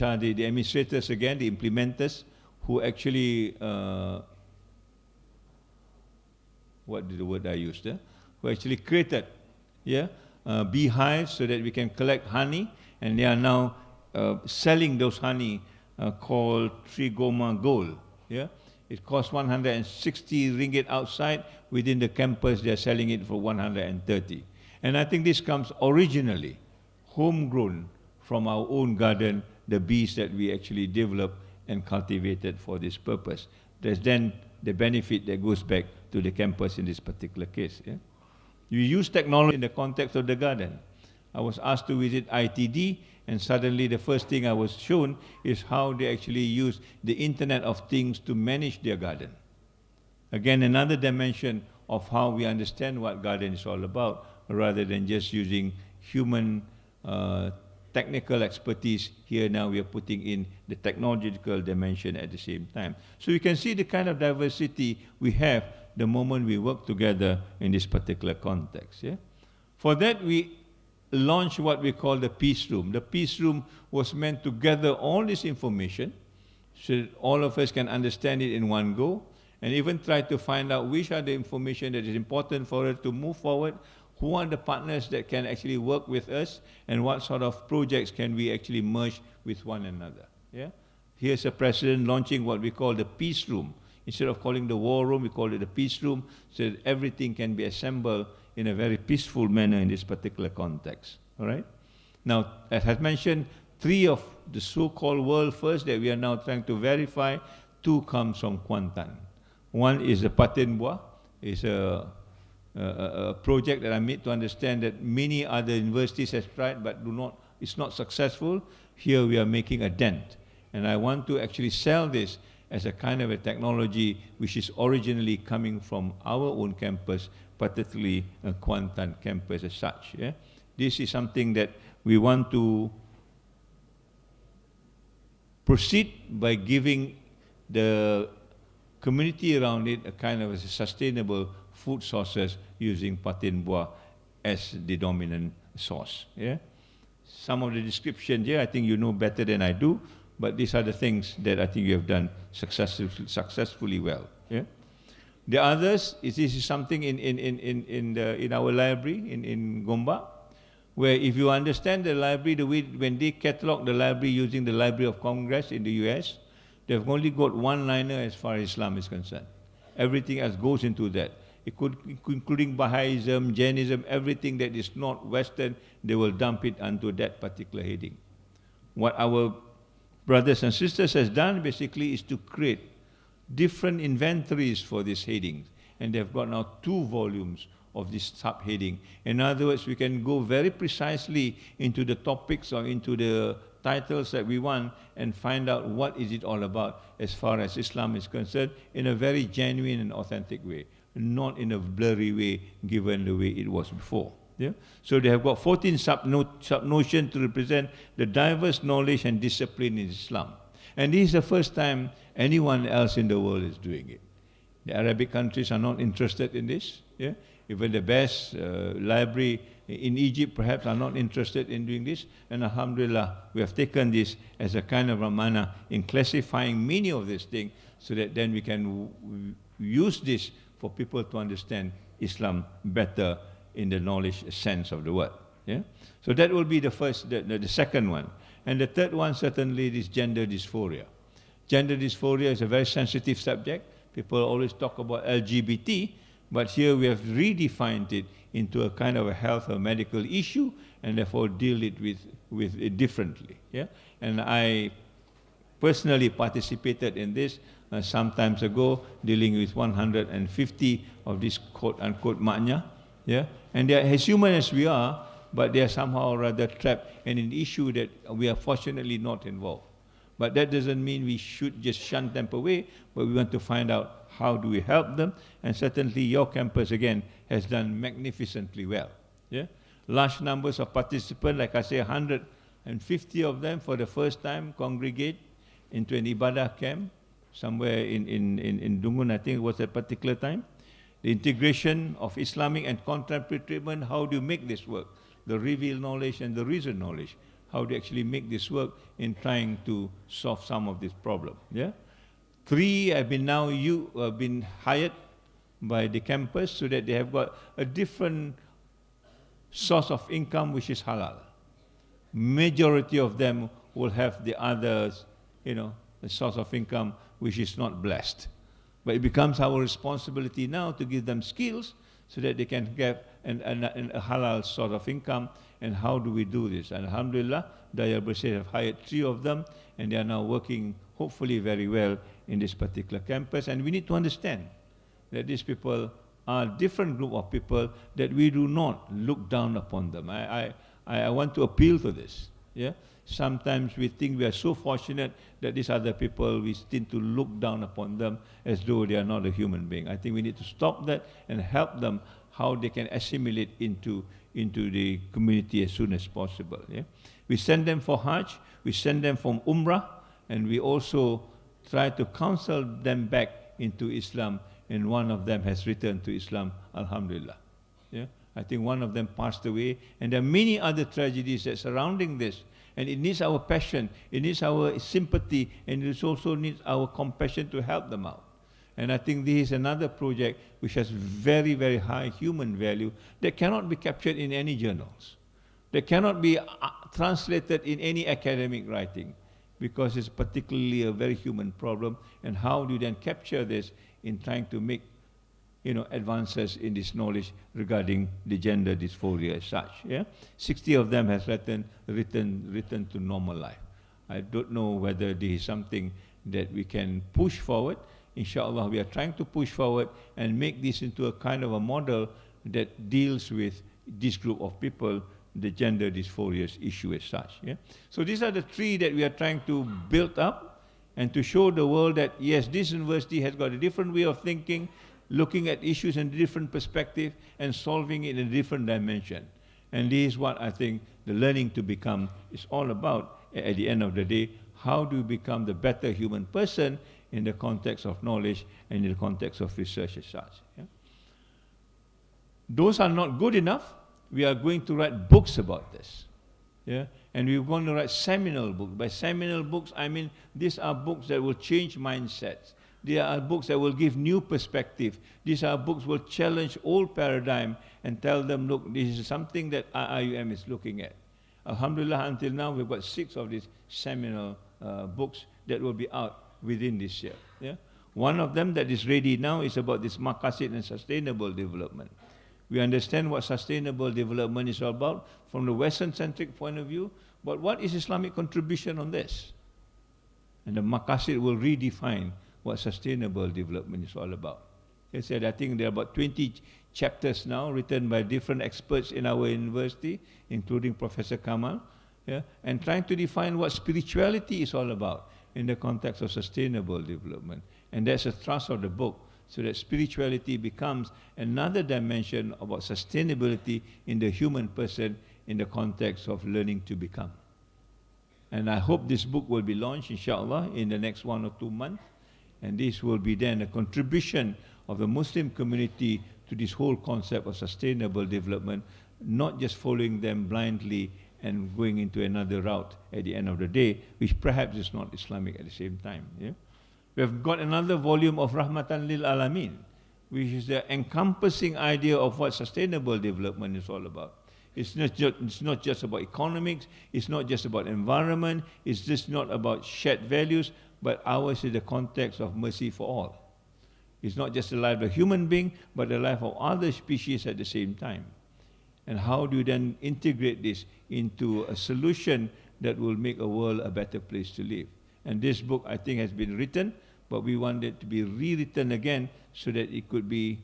are the administrators again, the implementers, who actually, what is the word I used there? Who actually created, yeah, beehives so that we can collect honey, and they are now selling those honey called Trigoma Gold. Yeah? It costs 160 ringgit outside. Within the campus, they're selling it for 130. And I think this comes originally, homegrown from our own garden, the bees that we actually developed and cultivated for this purpose. There's then the benefit that goes back to the campus in this particular case. Yeah? You use technology in the context of the garden. I was asked to visit ITD, and suddenly the first thing I was shown is how they actually use the Internet of Things to manage their garden. Again, another dimension of how we understand what garden is all about, rather than just using human technical expertise. Here now we are putting in the technological dimension at the same time. So you can see the kind of diversity we have the moment we work together in this particular context. Yeah? For that, we launched what we call the Peace Room. The Peace Room was meant to gather all this information so that all of us can understand it in one go, and even try to find out which are the information that is important for us to move forward, who are the partners that can actually work with us, and what sort of projects can we actually merge with one another. Yeah? Here's a president launching what we call the Peace Room. Instead of calling the War Room, we call it the Peace Room, so that everything can be assembled in a very peaceful manner in this particular context. All right? Now, as I mentioned, 3 of the so-called world first that we are now trying to verify, 2 comes from Kuantan. One is the Patin Bois. It's a project that I made to understand that many other universities have tried but it's not successful. Here we are making a dent. And I want to actually sell this as a kind of a technology which is originally coming from our own campus, particularly a Kuantan campus as such. Yeah? This is something that we want to proceed by giving the community around it a kind of a sustainable food sources using Patin Bois as the dominant source. Yeah? Some of the descriptions here, I think you know better than I do, but these are the things that I think you have done successfully well. Yeah? The others, this is something in our library in Gambang, where if you understand the library, the way when they catalog the library using the Library of Congress in the US, they've only got one liner as far as Islam is concerned. Everything else goes into that. Including Baha'ism, Jainism, everything that is not Western, they will dump it onto that particular heading. What our brothers and sisters has done basically is to create different inventories for these headings. And they've got now 2 volumes of this subheading. In other words, we can go very precisely into the topics or into the titles that we want and find out what is it all about as far as Islam is concerned in a very genuine and authentic way, not in a blurry way given the way it was before. Yeah? So they have got 14 sub-notions to represent the diverse knowledge and discipline in Islam. And this is the first time anyone else in the world is doing it. The Arabic countries are not interested in this. Yeah? Even the best library in Egypt perhaps are not interested in doing this. And Alhamdulillah, we have taken this as a kind of ramana in classifying many of these things so that then we can use this for people to understand Islam better in the knowledge sense of the word. Yeah? So that will be the first, the second one. And the third one certainly is gender dysphoria. Gender dysphoria is a very sensitive subject. People always talk about LGBT, but here we have redefined it into a kind of a health or medical issue and therefore deal it with it differently. Yeah? And I personally participated in this some times ago, dealing with 150 of these quote-unquote maknya. Yeah? And they are as human as we are, but they are somehow rather trapped in an issue that we are fortunately not involved. But that doesn't mean we should just shun them away, but we want to find out how do we help them. And certainly your campus, again, has done magnificently well. Yeah? Large numbers of participants, like I say, 150 of them for the first time congregate into an ibadah camp, somewhere in Dungun, I think it was at particular time. The integration of Islamic and contemporary treatment, how do you make this work? The revealed knowledge and the reasoned knowledge. How to actually make this work in trying to solve some of this problem. Yeah? 3 have been now been hired by the campus so that they have got a different source of income which is halal. Majority of them will have the others, the source of income which is not blessed. But it becomes our responsibility now to give them skills so that they can get a halal sort of income. And how do we do this? And Alhamdulillah, Daya Bersih have hired 3 of them, and they are now working hopefully very well in this particular campus. And we need to understand that these people are a different group of people, that we do not look down upon them. I want to appeal to this. Yeah? Sometimes we think we are so fortunate that these other people, we tend to look down upon them as though they are not a human being. I think we need to stop that and help them how they can assimilate into the community as soon as possible. Yeah? We send them for Hajj, we send them from Umrah, and we also try to counsel them back into Islam, and one of them has returned to Islam, alhamdulillah. Yeah? I think one of them passed away, and there are many other tragedies that surrounding this, and it needs our passion, it needs our sympathy, and it also needs our compassion to help them out. And I think this is another project which has very, very high human value that cannot be captured in any journals, that cannot be translated in any academic writing, because it's particularly a very human problem. And how do you then capture this in trying to make, advances in this knowledge regarding the gender dysphoria as such? Yeah, 60 of them has returned to normal life. I don't know whether this is something that we can push forward. Inshallah, we are trying to push forward and make this into a kind of a model that deals with this group of people, the gender dysphoria issue as such. Yeah? So these are the three that we are trying to build up and to show the world that, yes, this university has got a different way of thinking, looking at issues in a different perspective and solving it in a different dimension. And this is what I think the learning to become is all about at the end of the day. How do you become the better human person in the context of knowledge and in the context of research as such? Yeah? Those are not good enough. We are going to write books about this. Yeah? And we're going to write seminal books. By seminal books, I mean these are books that will change mindsets. They are books that will give new perspective. These are books that will challenge old paradigm and tell them, look, this is something that IIUM is looking at. Alhamdulillah, until now, we've got 6 of these seminal books that will be out within this year. Yeah? One of them that is ready now is about this maqasid and sustainable development. We understand what sustainable development is all about from the Western-centric point of view, but what is Islamic contribution on this? And the maqasid will redefine what sustainable development is all about. They said, I think there are about 20 chapters now written by different experts in our university, including Professor Kamal, yeah, and trying to define what spirituality is all about in the context of sustainable development. And that's the thrust of the book, so that spirituality becomes another dimension about sustainability in the human person in the context of learning to become. And I hope this book will be launched, inshallah, in the next 1 or 2 months. And this will be then a contribution of the Muslim community to this whole concept of sustainable development, not just following them blindly and going into another route at the end of the day, which perhaps is not Islamic at the same time. Yeah? We have got another volume of Rahmatan lil Alameen, which is the encompassing idea of what sustainable development is all about. It's not just about economics, it's not just about environment, it's just not about shared values, but ours is the context of mercy for all. It's not just the life of a human being, but the life of other species at the same time. And how do you then integrate this into a solution that will make a world a better place to live? And this book, I think, has been written, but we want it to be rewritten again so that it could be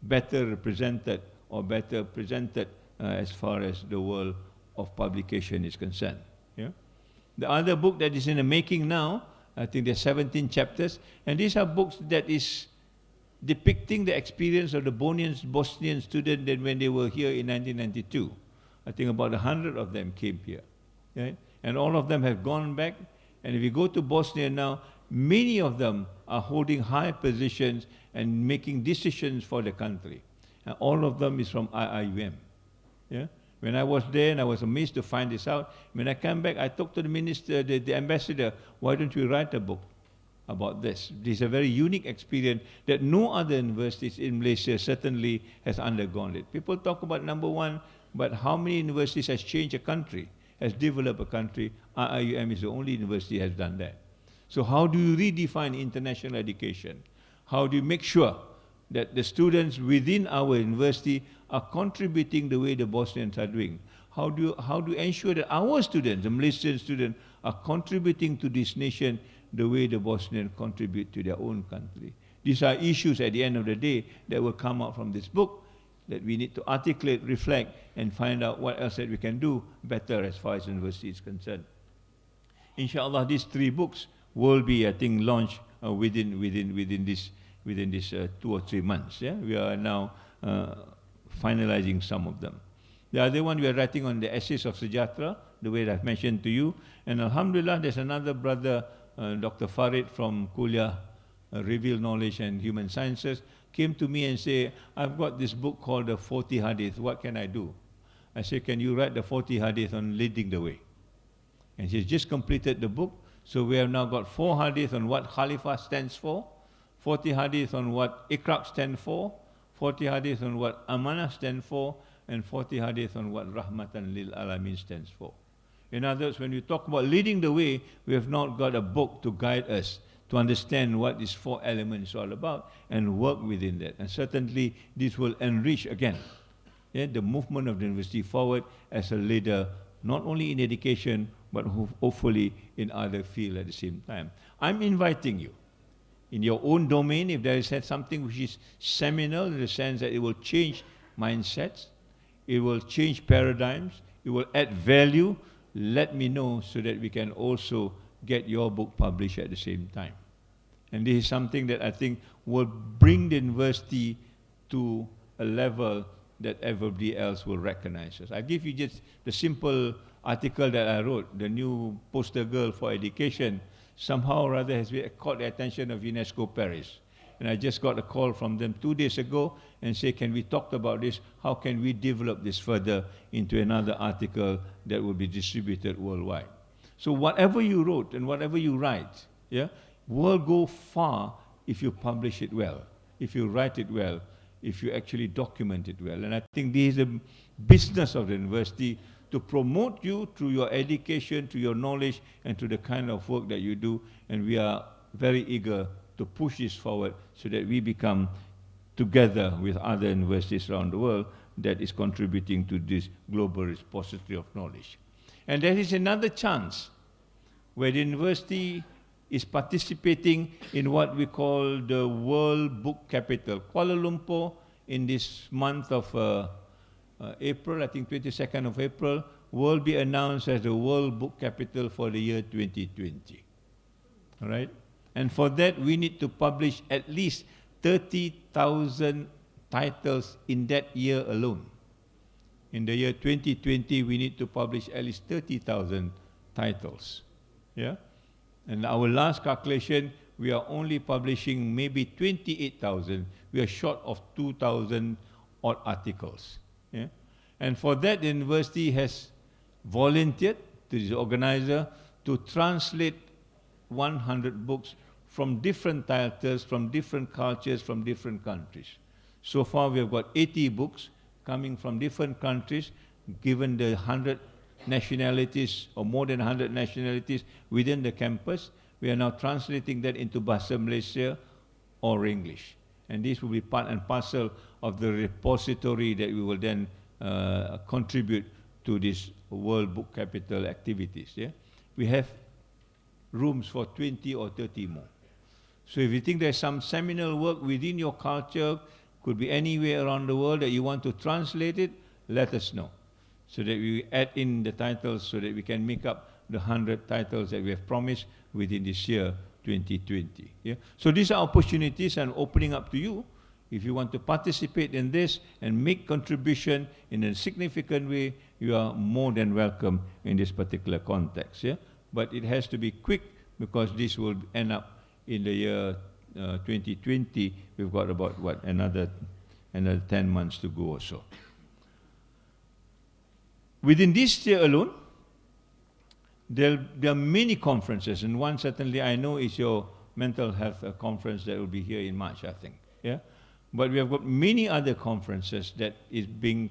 better represented or better presented as far as the world of publication is concerned. Yeah? The other book that is in the making now, I think there's 17 chapters, and these are books that is depicting the experience of the Bosnian students when they were here in 1992. I think about 100 of them came here. Right? And all of them have gone back, and if you go to Bosnia now, many of them are holding high positions and making decisions for the country. And all of them is from IIUM. Yeah? When I was there, and I was amazed to find this out, when I came back, I talked to the minister, the ambassador, why don't you write a book about this? This is a very unique experience that no other universities in Malaysia certainly has undergone it. People talk about No.1, but how many universities has changed a country, has developed a country? IIUM is the only university that has done that. So how do you redefine international education? How do you make sure that the students within our university are contributing the way the Bosnians are doing? How do you ensure that our students, the Malaysian students, are contributing to this nation the way the Bosnians contribute to their own country? These are issues at the end of the day that will come out from this book that we need to articulate, reflect, and find out what else that we can do better as far as university is concerned. Inshallah, these 3 books will be, I think, launched within this 2 or 3 months. Yeah? We are now finalizing some of them. The other one, we are writing on the essays of Sejahtera, the way that I've mentioned to you. And Alhamdulillah, there's another brother, Dr. Farid from Kuliah, Reveal Knowledge and Human Sciences, came to me and said, I've got this book called the 40 Hadith, what can I do? I said, can you write the 40 Hadith on leading the way? And she's just completed the book, so we have now got 4 Hadith on what Khalifah stands for, 40 Hadith on what Iqraq stands for, 40 Hadith on what Amanah stands for, and 40 Hadith on what Rahmatan lil Alamin stands for. In other words, when you talk about leading the way, we have not got a book to guide us to understand what these 4 elements are all about and work within that. And certainly this will enrich again the movement of the university forward as a leader, not only in education, but hopefully in other fields at the same time. I'm inviting you, in your own domain, if there is something which is seminal in the sense that it will change mindsets, it will change paradigms, it will add value, let me know so that we can also get your book published at the same time. And this is something that I think will bring the university to a level that everybody else will recognize us. I'll give you just the simple article that I wrote, the new poster girl for education, somehow or other has caught the attention of UNESCO Paris. And I just got a call from them 2 days ago and say, can we talk about this? How can we develop this further into another article that will be distributed worldwide? So whatever you wrote and whatever you write, will go far if you publish it well, if you write it well, if you actually document it well. And I think this is the business of the university, to promote you through your education, to your knowledge, and to the kind of work that you do. And we are very eager to push this forward so that we become, together with other universities around the world, that is contributing to this global repository of knowledge. And there is another chance where the university is participating in what we call the World Book Capital. Kuala Lumpur, in this month of April, I think 22nd of April, will be announced as the World Book Capital for the year 2020. All right? And for that, we need to publish at least 30,000 titles in that year alone. In the year 2020, we need to publish at least 30,000 titles. Yeah? And our last calculation, we are only publishing maybe 28,000. We are short of 2,000 odd articles. Yeah? And for that, the university has volunteered to the organizer to translate 100 books from different titles, from different cultures, from different countries. So far, we have got 80 books coming from different countries, given the 100 nationalities or more than 100 nationalities within the campus. We are now translating that into Bahasa Malaysia or English. And this will be part and parcel of the repository that we will then contribute to this World Book Capital activities. Yeah? We have rooms for 20 or 30 more. So if you think there's some seminal work within your culture, could be anywhere around the world that you want to translate it, let us know, so that we add in the titles so that we can make up the 100 titles that we have promised within this year, 2020. Yeah? So these are opportunities and opening up to you. If you want to participate in this and make contribution in a significant way, you are more than welcome in this particular context. Yeah? But it has to be quick, because this will end up in the year 2020. We've got about, what, another 10 months to go or so. Within this year alone, there are many conferences, and one certainly I know is your mental health conference that will be here in March, I think. Yeah? But we have got many other conferences that is being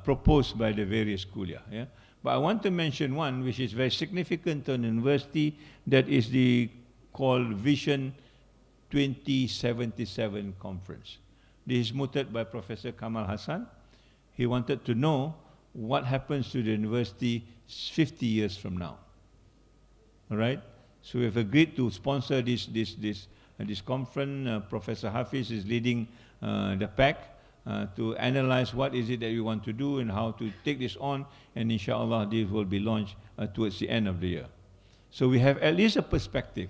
proposed by the various kuliah. Yeah? But I want to mention one which is very significant to an university, that is the called Vision 2077 conference. This is mooted by Professor Kamal Hassan. He wanted to know what happens to the university 50 years from now. All right? So we have agreed to sponsor this conference. Professor Hafiz is leading the pack to analyze what is it that we want to do and how to take this on, and inshallah this will be launched towards the end of the year. So we have at least a perspective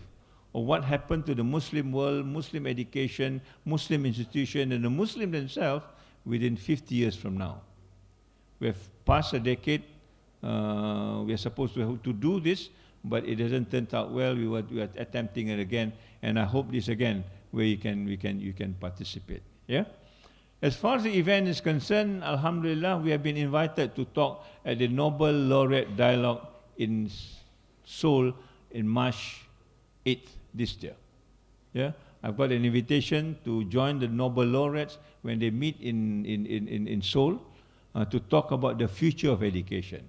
of what happened to the Muslim world, Muslim education, Muslim institution, and the Muslim themselves within 50 years from now. We have passed a decade. We are supposed to do this, but it doesn't turn out well. We are attempting it again, and I hope this again where you can participate. Yeah. As far as the event is concerned, Alhamdulillah, we have been invited to talk at the Nobel Laureate Dialogue in Seoul in March 8th this year. Yeah, I've got an invitation to join the Nobel laureates when they meet in Seoul to talk about the future of education.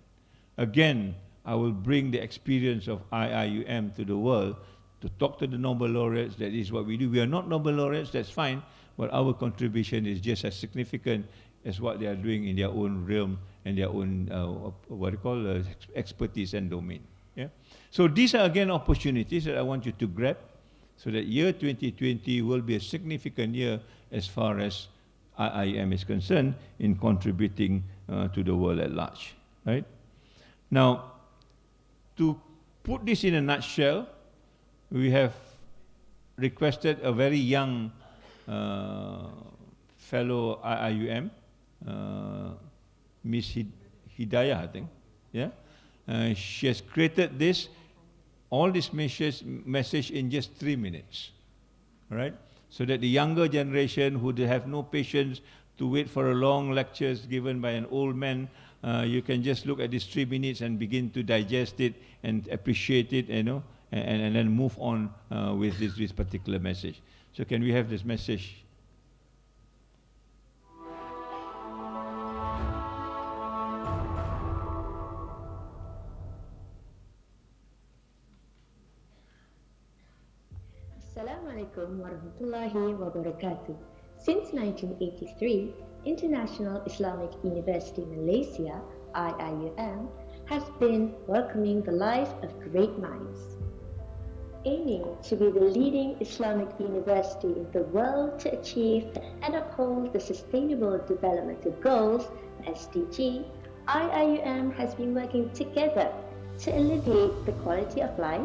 Again, I will bring the experience of IIUM to the world to talk to the Nobel laureates. That is what we do. We are not Nobel laureates, that's fine, but our contribution is just as significant as what they are doing in their own realm and their own expertise and domain. Yeah. So these are again opportunities that I want you to grab, so that year 2020 will be a significant year as far as IIUM is concerned in contributing to the world at large. Right? Now, to put this in a nutshell, we have requested a very young fellow IIUM, Miss Hidayah, I think. Yeah, she has created all this message in just 3 minutes, right? So that the younger generation who have no patience to wait for a long lectures given by an old man, you can just look at these 3 minutes and begin to digest it and appreciate it, you know, and then move on with this particular message. So can we have this message? Assalamualaikum warahmatullahi wabarakatuh. Since 1983, International Islamic University Malaysia, IIUM, has been welcoming the lives of great minds. Aiming to be the leading Islamic university in the world to achieve and uphold the Sustainable Development Goals, SDG, IIUM has been working together to elevate the quality of life,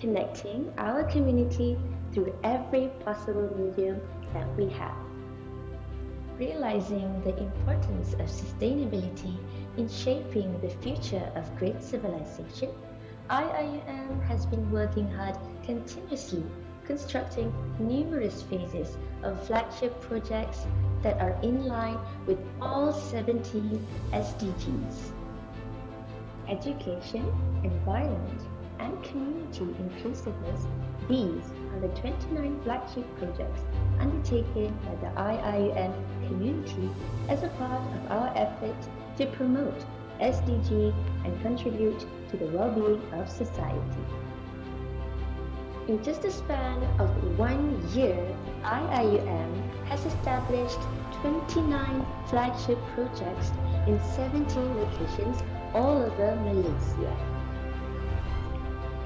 connecting our community through every possible medium that we have. Realizing the importance of sustainability in shaping the future of great civilization, IIUM has been working hard continuously, constructing numerous phases of flagship projects that are in line with all 17 SDGs. Education, environment, and community inclusiveness, these are the 29 flagship projects undertaken by the IIUM community as a part of our effort to promote SDG and contribute to the well-being of society. In just a span of 1 year, IIUM has established 29 flagship projects in 17 locations all over Malaysia.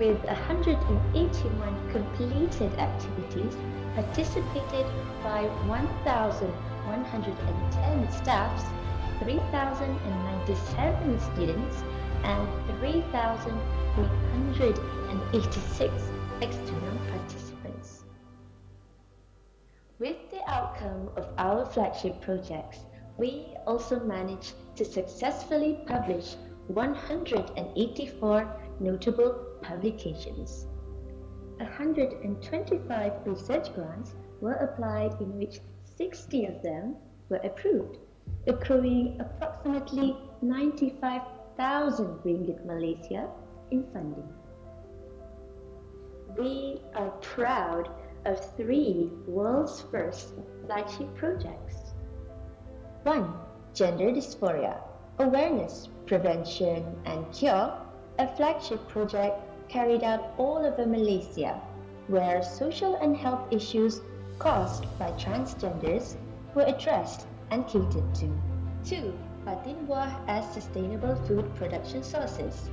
With 181 completed activities participated by 1,110 staffs, 3,097 students, and 3,386 external participants. With the outcome of our flagship projects, we also managed to successfully publish 184 notable publications. 125 research grants were applied, in which 60 of them were approved, accruing approximately 95,000 ringgit Malaysia in funding. We are proud of 3 world's first flagship projects. 1. Gender Dysphoria, Awareness, Prevention and Cure, a flagship project carried out all over Malaysia, where social and health issues caused by transgenders were addressed and catered to. 2. Patin buah as sustainable food production sources.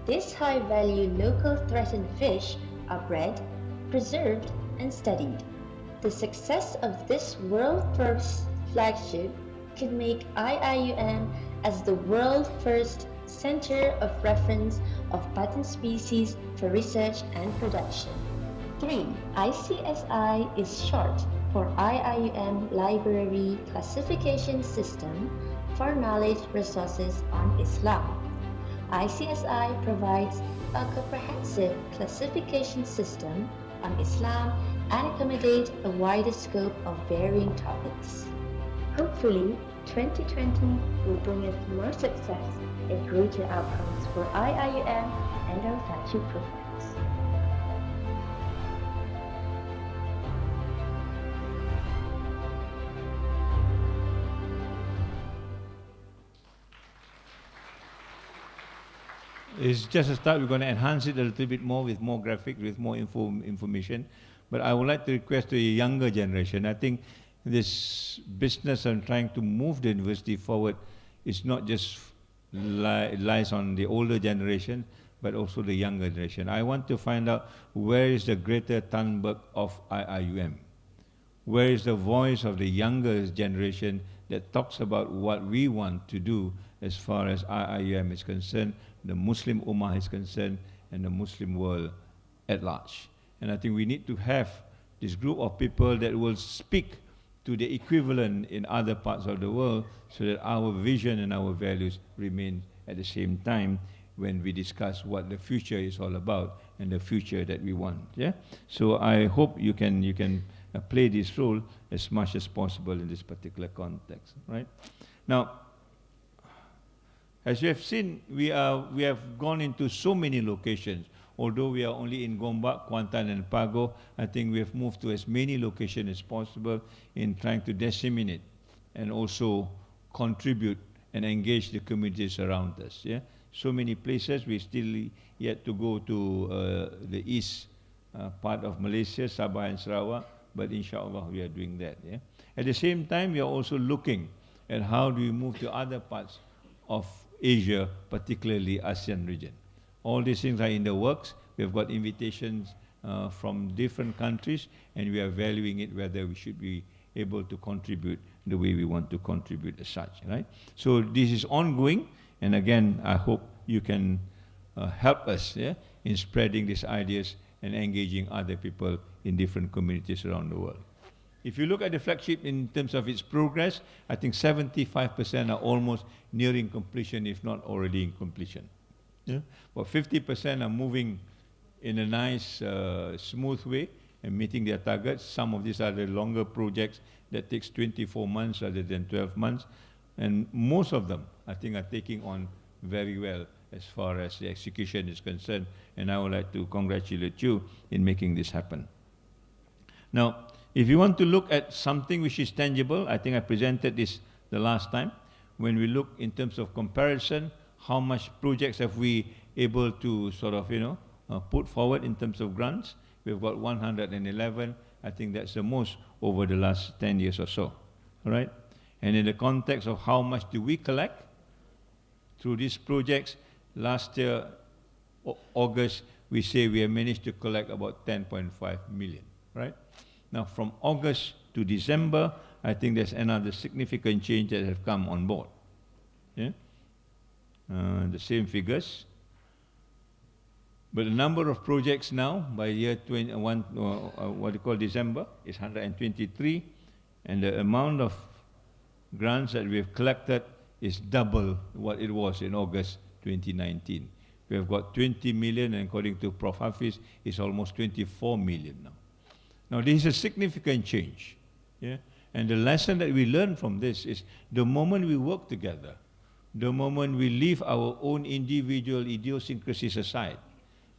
This high-value local threatened fish are bred, preserved and studied. The success of this world-first flagship could make IIUM as the world-first center of reference of patent species for research and production. 3. ICSI is short for IIUM Library Classification System for Knowledge Resources on Islam. ICSI provides a comprehensive classification system on Islam and accommodates a wider scope of varying topics. Hopefully, 2020 will bring us more success and greater outcomes for IIUM and our flagship programs. It's just a start. We're going to enhance it a little bit more with more graphics, with more information. But I would like to request to the younger generation. I think this business on trying to move the university forward is not just lies on the older generation, but also the younger generation. I want to find out where is the greater Thunberg of IIUM? Where is the voice of the younger generation that talks about what we want to do as far as IIUM is concerned, the Muslim Ummah is concerned, and the Muslim world at large. And I think we need to have this group of people that will speak to the equivalent in other parts of the world so that our vision and our values remain at the same time when we discuss what the future is all about and the future that we want. Yeah? So I hope you can play this role as much as possible in this particular context, right? Now, as you have seen, we have gone into so many locations. Although we are only in Gambang, Kuantan, and Pago, I think we have moved to as many locations as possible in trying to disseminate and also contribute and engage the communities around us. Yeah? So many places. We still yet to go to the east part of Malaysia, Sabah and Sarawak, but inshallah we are doing that. Yeah? At the same time, we are also looking at how do we move to other parts of Asia, particularly ASEAN region. All these things are in the works. We've got invitations from different countries, and we are valuing it whether we should be able to contribute the way we want to contribute as such, right? So this is ongoing, and again, I hope you can help us in spreading these ideas and engaging other people in different communities around the world. If you look at the flagship in terms of its progress, I think 75% are almost nearing completion, if not already in completion. Yeah? But 50% are moving in a nice, smooth way and meeting their targets. Some of these are the longer projects that takes 24 months rather than 12 months. And most of them, I think, are taking on very well as far as the execution is concerned. And I would like to congratulate you in making this happen. Now, if you want to look at something which is tangible, I think I presented this the last time. When we look in terms of comparison, how much projects have we able to sort of, put forward in terms of grants? We've got 111. I think that's the most over the last 10 years or so, all right? And in the context of how much do we collect through these projects, last year, August, we say we have managed to collect about 10.5 million, right? Now, from August to December, I think there's another significant change that have come on board. Yeah? The same figures. But the number of projects now, by year 21, what you call December, is 123. And the amount of grants that we have collected is double what it was in August 2019. We have got 20 million, and according to Prof. Hafiz, it's almost 24 million now. Now, this is a significant change. Yeah? And the lesson that we learn from this is the moment we work together, the moment we leave our own individual idiosyncrasies aside,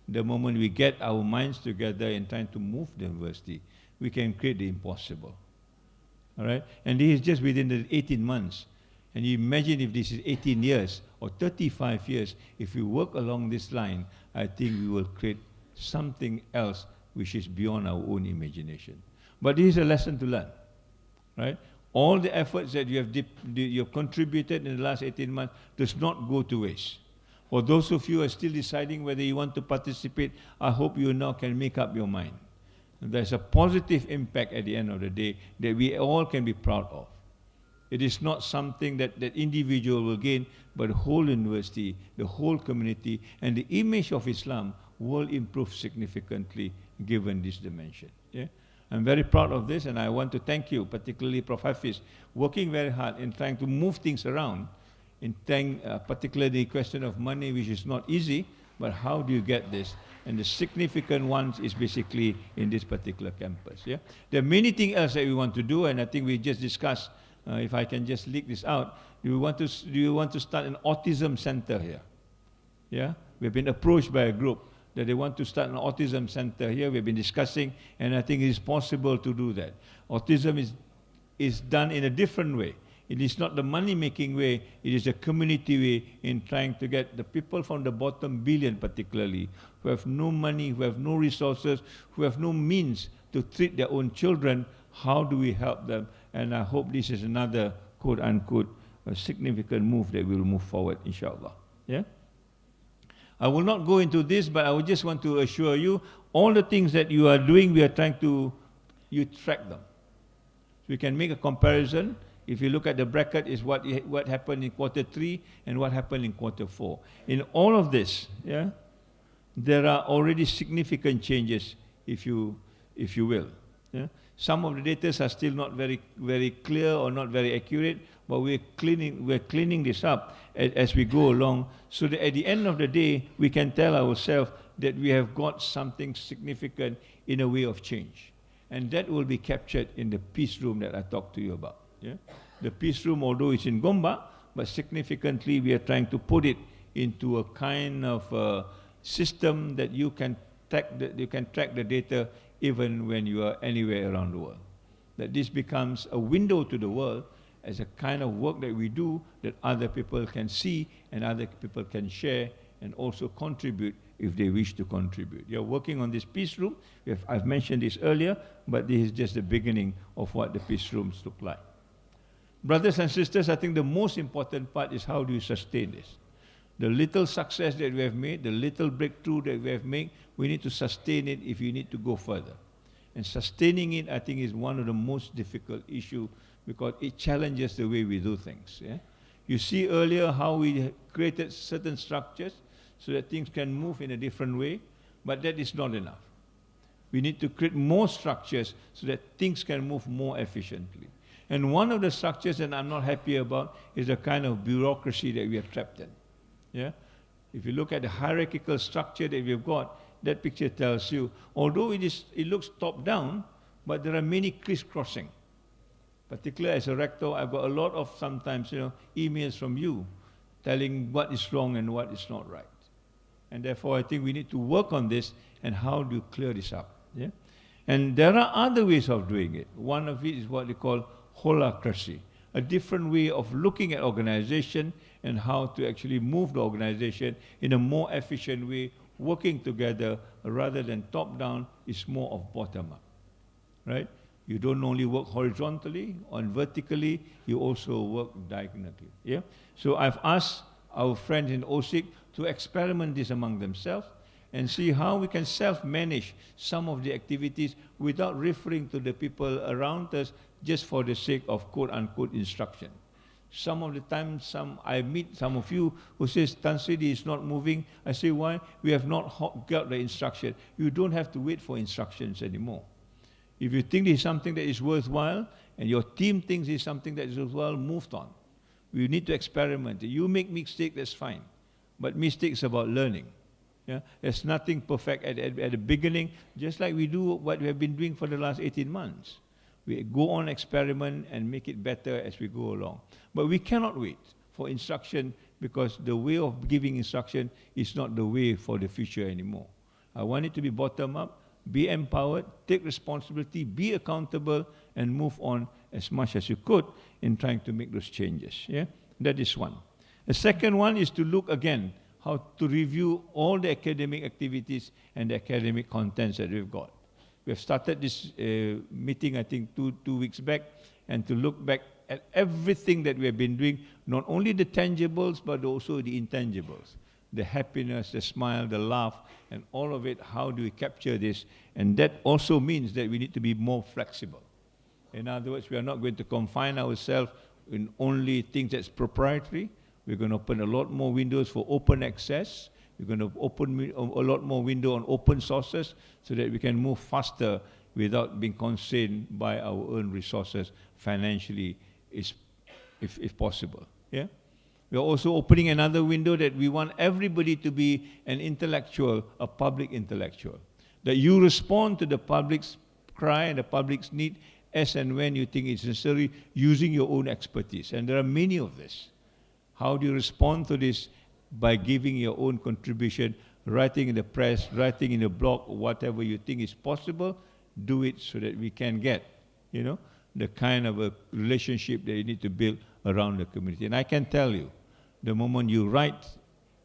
the moment we get our minds together in trying to move the university, we can create the impossible. All right? And this is just within the 18 months. And you imagine if this is 18 years or 35 years, if we work along this line, I think we will create something else which is beyond our own imagination. But this is a lesson to learn, right? All the efforts that you have contributed in the last 18 months does not go to waste. For those of you who are still deciding whether you want to participate, I hope you now can make up your mind. There's a positive impact at the end of the day that we all can be proud of. It is not something that individual will gain, but the whole university, the whole community, and the image of Islam will improve significantly given this dimension. Yeah? I'm very proud of this, and I want to thank you, particularly Prof. Hafiz, working very hard in trying to move things around, in particularly the question of money, which is not easy, but how do you get this? And the significant ones is basically in this particular campus. Yeah, there are many things else that we want to do, and I think we just discussed. If I can just leak this out, do you want to start an autism center here? Yeah, we've been approached by a group that they want to start an autism center here. We've been discussing, and I think it is possible to do that. Autism is done in a different way. It is not the money-making way, it is a community way in trying to get the people from the bottom billion particularly, who have no money, who have no resources, who have no means to treat their own children. How do we help them? And I hope this is another, quote-unquote, a significant move that will move forward, inshallah. Yeah? I will not go into this, but I would just want to assure you, all the things that you are doing, we are trying to, you track them. So we can make a comparison. If you look at the bracket, is what happened in Q3 and what happened in Q4. In all of this, yeah, there are already significant changes, if you will. Yeah? Some of the data are still not very clear or not very accurate, but we're cleaning this up as we go along, so that at the end of the day, we can tell ourselves that we have got something significant in a way of change. And that will be captured in the peace room that I talked to you about. Yeah? The peace room, although it's in Gombak, but significantly we are trying to put it into a kind of system that you can track the data even when you are anywhere around the world. That this becomes a window to the world as a kind of work that we do that other people can see and other people can share and also contribute if they wish to contribute. You're working on this peace room. I've mentioned this earlier, but this is just the beginning of what the peace rooms look like. Brothers and sisters, I think the most important part is how do you sustain this? The little success that we have made, the little breakthrough that we have made, we need to sustain it if you need to go further. And sustaining it, I think, is one of the most difficult issues because it challenges the way we do things. Yeah? You see earlier how we created certain structures so that things can move in a different way, but that is not enough. We need to create more structures so that things can move more efficiently. And one of the structures that I'm not happy about is the kind of bureaucracy that we are trapped in. Yeah? If you look at the hierarchical structure that we've got, that picture tells you, although it looks top-down, but there are many crisscrossing. Particularly as a rector, I've got a lot of sometimes emails from you telling what is wrong and what is not right. And therefore, I think we need to work on this and how do you clear this up. Yeah? And there are other ways of doing it. One of it is what they call holacracy, a different way of looking at organization and how to actually move the organization in a more efficient way, working together rather than top-down, is more of bottom-up, right? You don't only work horizontally or vertically, you also work diagonally. Yeah? So I've asked our friends in OSIC to experiment this among themselves and see how we can self-manage some of the activities without referring to the people around us just for the sake of quote-unquote instruction. Some of the time, I meet some of you who says, Tan Sri is not moving. I say, why? We have not got the instruction. You don't have to wait for instructions anymore. If you think it's something that is worthwhile, and your team thinks it's something that is worthwhile, move on. We need to experiment. You make mistakes, that's fine. But mistakes about learning. Yeah? There's nothing perfect at the beginning, just like we do what we have been doing for the last 18 months. We go on experiment and make it better as we go along. But we cannot wait for instruction because the way of giving instruction is not the way for the future anymore. I want it to be bottom-up, be empowered, take responsibility, be accountable, and move on as much as you could in trying to make those changes. Yeah? That is one. The second one is to look again how to review all the academic activities and the academic contents that we've got. We have started this meeting, I think, two weeks back, and to look back at everything that we have been doing, not only the tangibles, but also the intangibles. The happiness, the smile, the laugh, and all of it, how do we capture this? And that also means that we need to be more flexible. In other words, we are not going to confine ourselves in only things that's proprietary. We're going to open a lot more windows for open access. We're going to open a lot more window on open sources so that we can move faster without being constrained by our own resources financially, if possible. Yeah? We are also opening another window that we want everybody to be an intellectual, a public intellectual. That you respond to the public's cry and the public's need as and when you think it's necessary, using your own expertise. And there are many of this. How do you respond to this? By giving your own contribution, writing in the press, writing in a blog, whatever you think is possible, do it so that we can get, the kind of a relationship that you need to build around the community. And I can tell you, the moment you write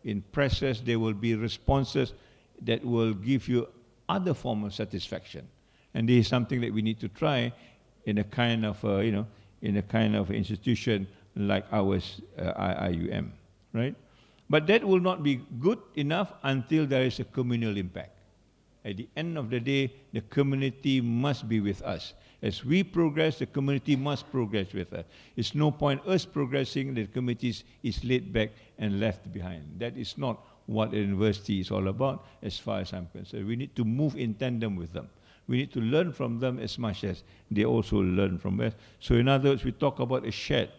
in presses, there will be responses that will give you other form of satisfaction. And this is something that we need to try in a kind of, in a kind of institution like ours, IIUM, right? But that will not be good enough until there is a communal impact. At the end of the day, the community must be with us. As we progress, the community must progress with us. It's no point us progressing, the community is laid back and left behind. That is not what a university is all about, as far as I'm concerned. We need to move in tandem with them. We need to learn from them as much as they also learn from us. So in other words, we talk about a shared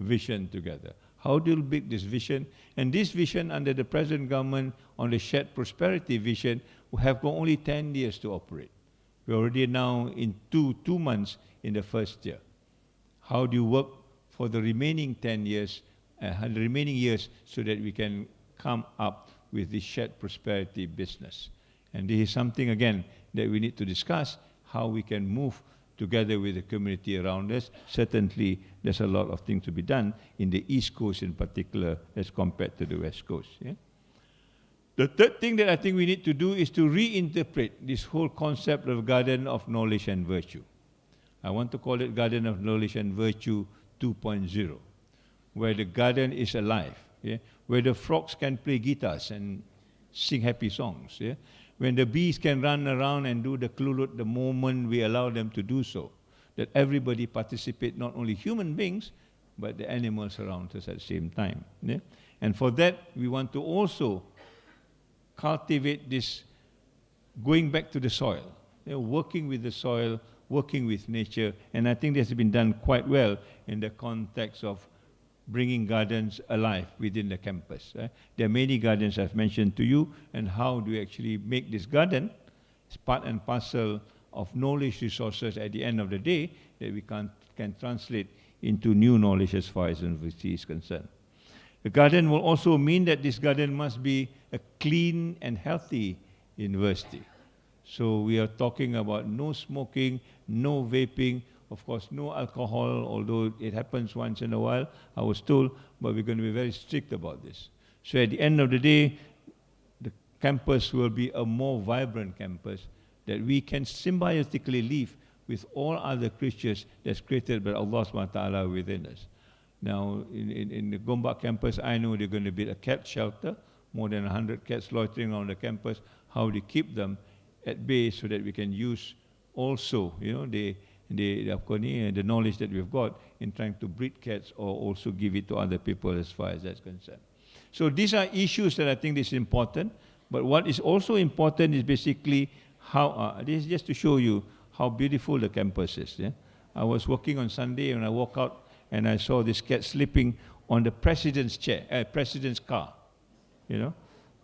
vision together. How do you build this vision? And this vision under the present government on the shared prosperity vision will have got only 10 years to operate. We're already now in two months in the first year. How do you work for the remaining 10 years, the remaining years, so that we can come up with this shared prosperity business? And this is something, again, that we need to discuss, how we can move together with the community around us. Certainly, there's a lot of things to be done in the East Coast in particular as compared to the West Coast. Yeah? The third thing that I think we need to do is to reinterpret this whole concept of garden of knowledge and virtue. I want to call it garden of knowledge and virtue 2.0, where the garden is alive, yeah? Where the frogs can play guitars and sing happy songs, yeah? When the bees can run around and do the klulut the moment we allow them to do so, that everybody participate, not only human beings, but the animals around us at the same time. Yeah? And for that, we want to also cultivate this going back to the soil, working with the soil, working with nature, and I think this has been done quite well in the context of bringing gardens alive within the campus. There are many gardens I've mentioned to you, and how do we actually make this garden as part and parcel of knowledge resources at the end of the day that we can translate into new knowledge as far as university is concerned. The garden will also mean that this garden must be a clean and healthy university. So we are talking about no smoking, no vaping, of course, no alcohol, although it happens once in a while, I was told, but we're going to be very strict about this. So at the end of the day, the campus will be a more vibrant campus that we can symbiotically live with all other creatures that's created by Allah subhanahu wa ta'ala within us. Now, in the Gombak campus, I know they're going to build a cat shelter, more than 100 cats loitering on the campus, how to keep them at bay so that we can use also, the knowledge that we've got in trying to breed cats or also give it to other people as far as that's concerned. So these are issues that I think is important, but what is also important is basically how, this is just to show you how beautiful the campus is. Yeah? I was walking on Sunday and I walked out and I saw this cat sleeping on the president's chair, president's car,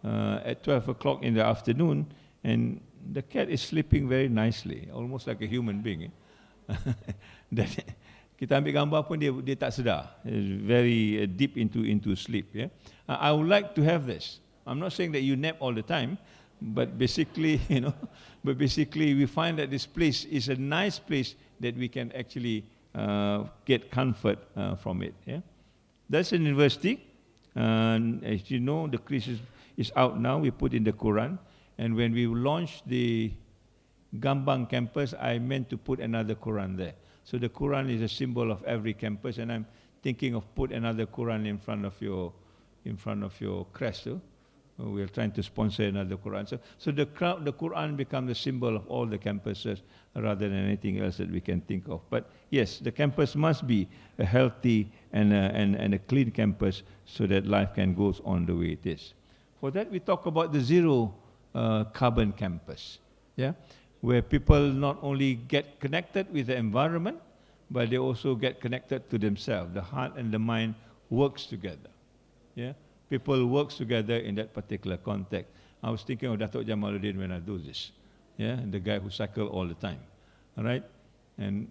at 12 o'clock in the afternoon, and the cat is sleeping very nicely, almost like a human being. Dan kita ambil gambar pun dia tak sedar, very deep into sleep. Yeah? I would like to have this. I'm not saying that you nap all the time, but basically, we find that this place is a nice place that we can actually get comfort from it. Yeah? That's an university. As you know, the crease is out now. We put in the Quran. And when we launched the Gambang campus, I meant to put another Quran there. So the Quran is a symbol of every campus, and I'm thinking of put another Quran in front of your crest. We're trying to sponsor another Quran. So the Quran becomes the symbol of all the campuses rather than anything else that we can think of. But yes, the campus must be a healthy and a clean campus so that life can go on the way it is. For that, we talk about the zero carbon campus. Yeah, where people not only get connected with the environment, but they also get connected to themselves. The heart and the mind works together. Yeah, people works together in that particular context. I was thinking of Datuk Jamaluddin when I do this. Yeah, the guy who cycle all the time. All right, and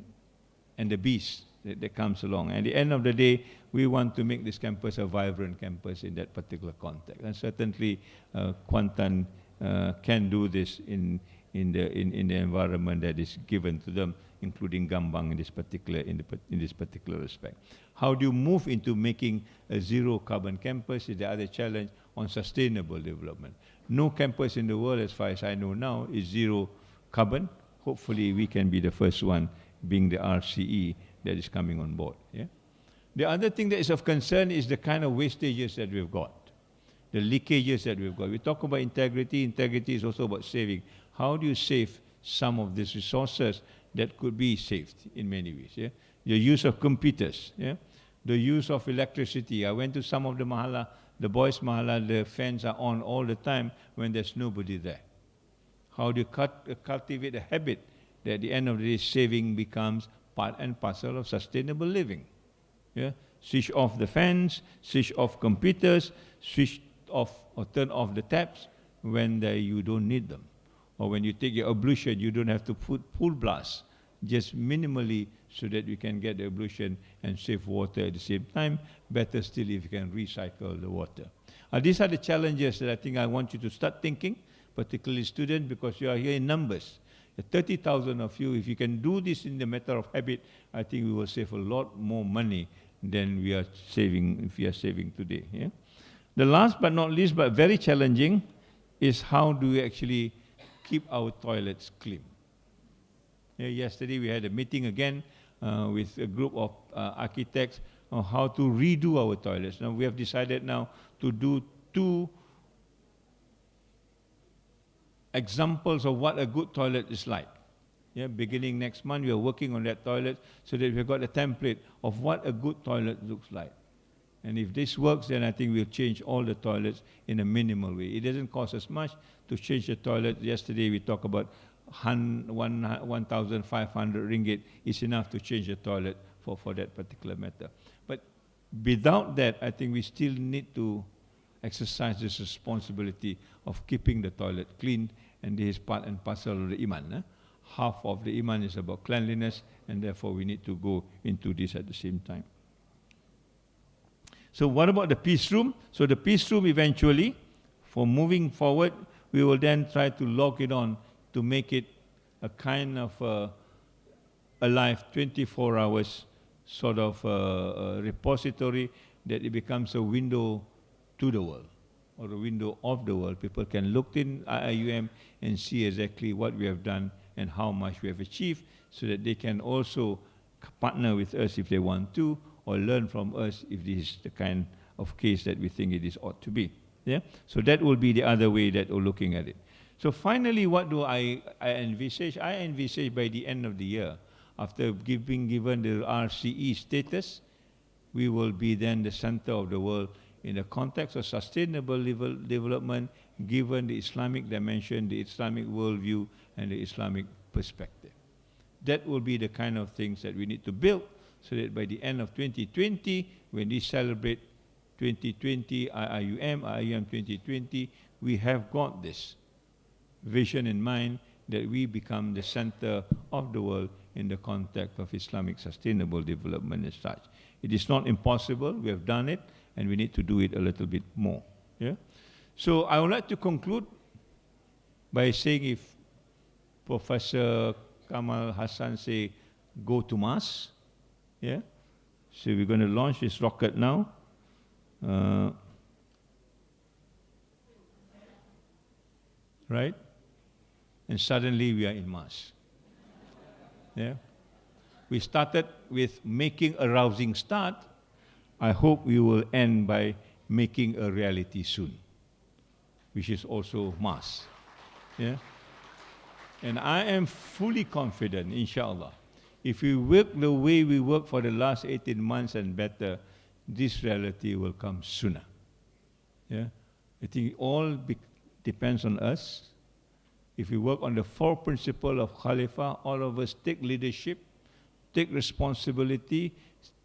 the beast that comes along. At the end of the day, we want to make this campus a vibrant campus in that particular context. And certainly, Kuantan can do this in the environment that is given to them, including Gambang in this particular respect. How do you move into making a zero carbon campus is the other challenge on sustainable development. No campus in the world, as far as I know now, is zero carbon. Hopefully, we can be the first one, being the RCE that is coming on board. Yeah? The other thing that is of concern is the kind of wastages that we've got, the leakages that we've got. We talk about integrity. Integrity is also about saving. How do you save some of these resources that could be saved in many ways? Yeah? The use of computers, yeah? The use of electricity. I went to some of the mahala, the boys' mahala, the fans are on all the time when there's nobody there. How do you cultivate a habit that at the end of the day, saving becomes part and parcel of sustainable living? Yeah? Switch off the fans, switch off computers, switch off or turn off the taps when you don't need them. Or when you take your ablution, you don't have to put full blast, just minimally so that you can get the ablution and save water at the same time. Better still if you can recycle the water. These are the challenges that I think I want you to start thinking, particularly students, because you are here in numbers. 30,000 of you, if you can do this in the matter of habit, I think we will save a lot more money than we are saving, if we are saving today. Yeah? The last but not least, but very challenging, is how do we actually keep our toilets clean? Yeah, yesterday we had a meeting again with a group of architects on how to redo our toilets. Now we have decided now to do 2 examples of what a good toilet is like. Yeah, beginning next month, we are working on that toilet so that we've got a template of what a good toilet looks like. And if this works, then I think we'll change all the toilets in a minimal way. It doesn't cost us much to change the toilet. Yesterday we talked about 1,500 ringgit is enough to change the toilet for that particular matter. But without that, I think we still need to exercise this responsibility of keeping the toilet clean, and this is part and parcel of the iman. Half of the iman is about cleanliness, and therefore we need to go into this at the same time. So what about the peace room? So the peace room eventually, for moving forward, we will then try to log it on to make it a kind of alive 24 hours sort of repository, that it becomes a window to the world, or a window of the world. People can look in IIUM and see exactly what we have done and how much we have achieved, so that they can also partner with us if they want to, or learn from us if this is the kind of case that we think it is ought to be. Yeah? So that will be the other way that we're looking at it. So finally, what do I envisage? I envisage by the end of the year, after being given the RCE status, we will be then the center of the world in the context of sustainable development, given the Islamic dimension, the Islamic worldview, and the Islamic perspective. That will be the kind of things that we need to build, so that by the end of 2020, when we celebrate 2020 IIUM 2020, we have got this vision in mind that we become the center of the world in the context of Islamic sustainable development as such. It is not impossible, we have done it, and we need to do it a little bit more. Yeah? So I would like to conclude by saying, if Professor Kamal Hassan say, go to Mars, yeah? So we're going to launch this rocket now. Right? And suddenly we are in Mars. Yeah? We started with making a rousing start. I hope we will end by making a reality soon, which is also Mars. Yeah? And I am fully confident, inshallah, if we work the way we work for the last 18 months and better, this reality will come sooner. Yeah? I think it all depends on us. if we work on the 4 principles of Khalifa, all of us take leadership, take responsibility,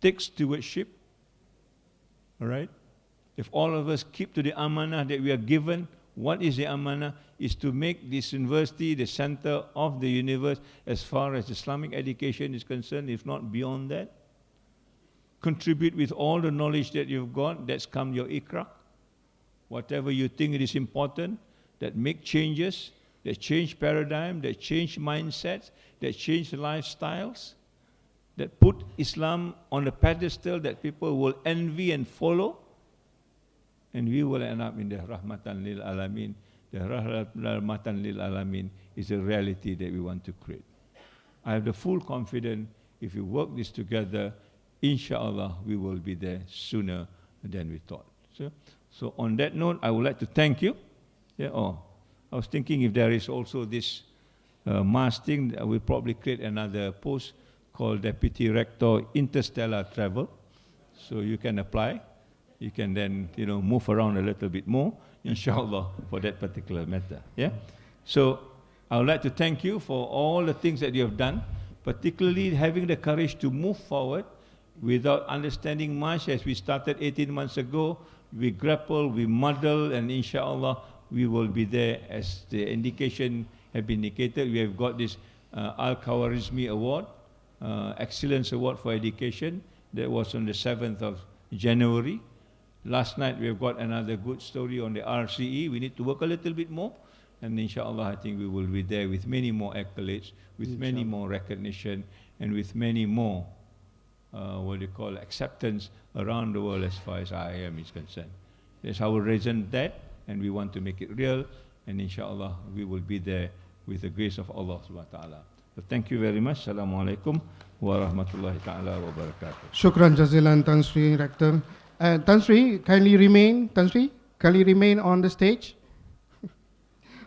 take stewardship, all right? If all of us keep to the amanah that we are given, what is the amanah? Is to make this university the center of the universe as far as Islamic education is concerned, if not beyond that. Contribute with all the knowledge that you've got, that's come your ikra. Whatever you think it is important, that make changes, that change paradigm, that change mindsets, that change lifestyles, that put Islam on a pedestal that people will envy and follow, and we will end up in the rahmatan lil alamin. The rahmatan lil alamin is a reality that we want to create. I have the full confidence if we work this together, inshallah, we will be there sooner than we thought. So on that note, I would like to thank you. Yeah, I was thinking if there is also this mass thing, we'll probably create another post called Deputy Rector Interstellar Travel. So you can apply. You can then, move around a little bit more, inshallah, for that particular matter. Yeah. So I would like to thank you for all the things that you have done, particularly having the courage to move forward without understanding much. As we started 18 months ago, we grapple, we muddle, and inshallah, we will be there as the indication have been indicated. We have got this Al-Khawarizmi Award, Excellence Award for Education. That was on the 7th of January. Last night, we have got another good story on the RCE. We need to work a little bit more. And inshallah, I think we will be there with many more accolades, with many more recognition, and with many more, acceptance around the world as far as IIM is concerned. That's our reason that, and we want to make it real. And inshallah, we will be there with the grace of Allah subhanahu wa ta'ala. So thank you very much. Assalamu alaikum wa rahmatullahi ta'ala wa barakatuh. Shukran jazilan, Tan Sri Rector. Tan Sri, kindly remain on the stage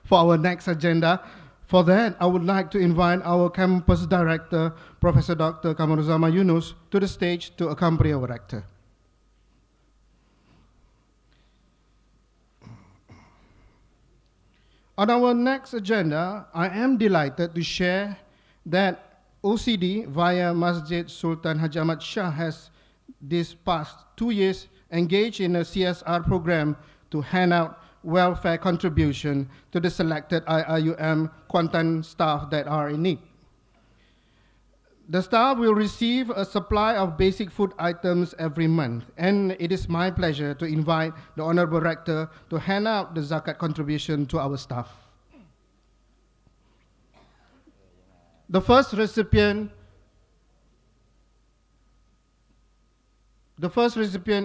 for our next agenda. For that, I would like to invite our campus director, Professor Dr. Kamaruzzaman Yunus, to the stage to accompany our rector. On our next agenda, I am delighted to share that OCD via Masjid Sultan Haji Ahmad Shah has this past 2 years engaged in a CSR program to hand out welfare contribution to the selected IIUM Kuantan staff that are in need. The staff will receive a supply of basic food items every month, and it is my pleasure to invite the Honorable Rector to hand out the zakat contribution to our staff. The first recipient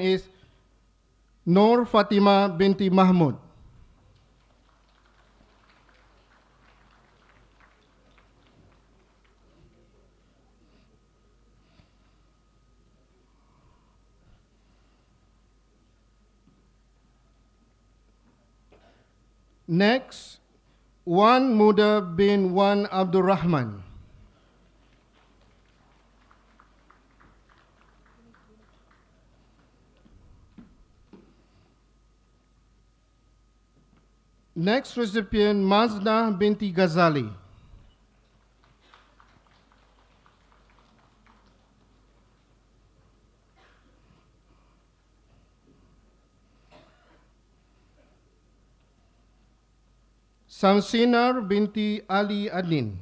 is Nur Fatima binti Mahmud. Next, Wan Muda bin Wan Abdul Rahman. Next recipient, Mazda binti Ghazali. Samsinar binti Ali Adnin.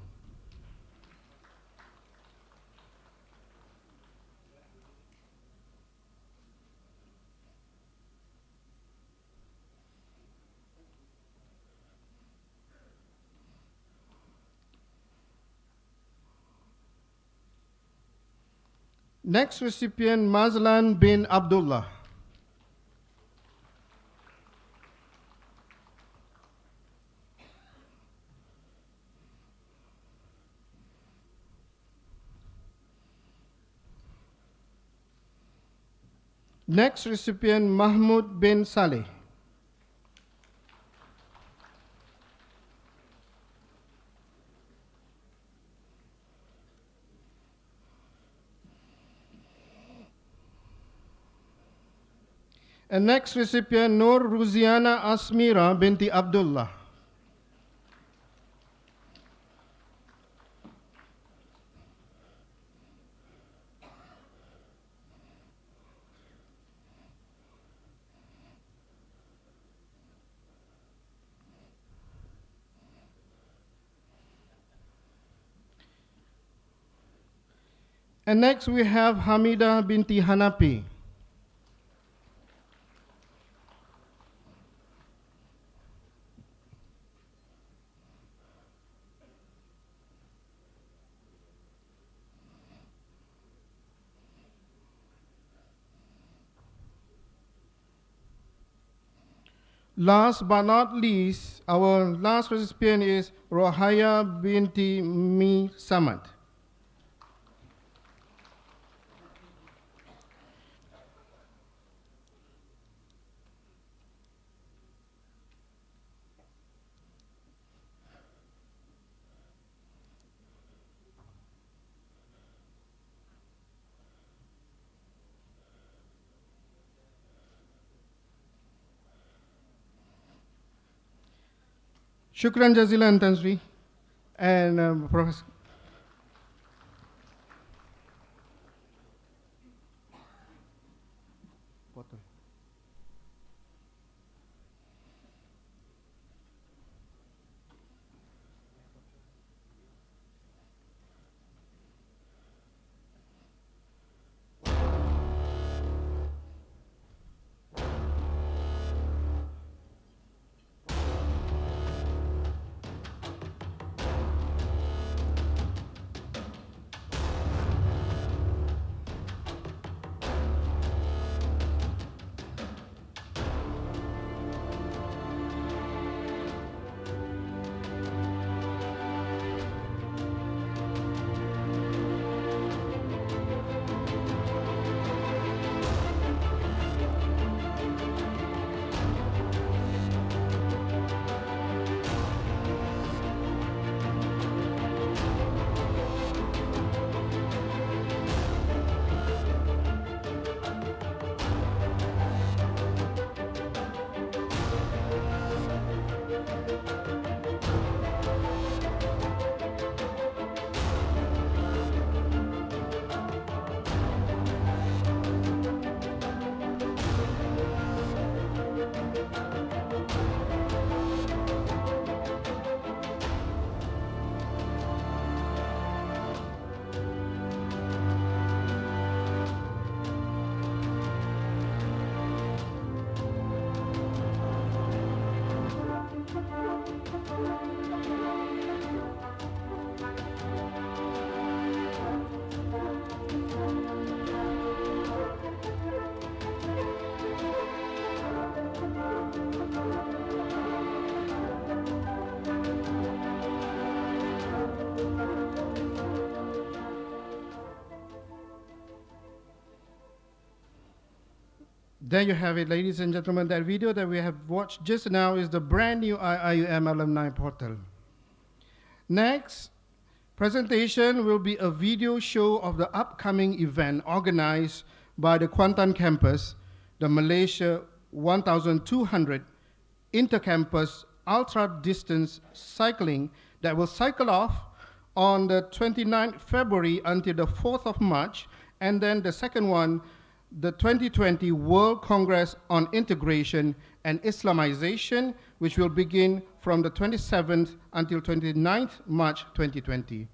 Next recipient, Mazlan bin Abdullah. Next recipient, Mahmud bin Saleh. And next recipient, Nur Ruziana Asmira binti Abdullah. And next we have Hamida binti Hanapi. Last but not least, our last recipient is Rohaya binti Mi Samad. Shukran jazilan, Tan Sri. And Professor. There you have it, ladies and gentlemen. That video that we have watched just now is the brand new IIUM alumni portal. Next presentation will be a video show of the upcoming event organized by the Kuantan campus, the Malaysia 1200 Intercampus Ultra Distance Cycling that will cycle off on the 29th February until the 4th of March, and then the second one, the 2020 World Congress on Integration and Islamization, which will begin from the 27th until 29th March 2020.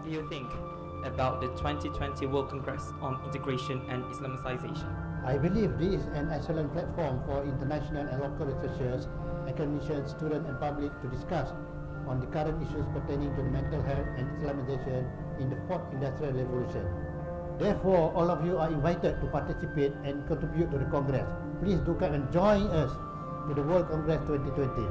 do you think about the 2020 World Congress on Integration and Islamicization? I believe this is an excellent platform for international and local researchers, academicians, students and public to discuss on the current issues pertaining to the mental health and Islamization in the fourth industrial revolution. Therefore, all of you are invited to participate and contribute to the Congress. Please do come and join us to the World Congress 2020.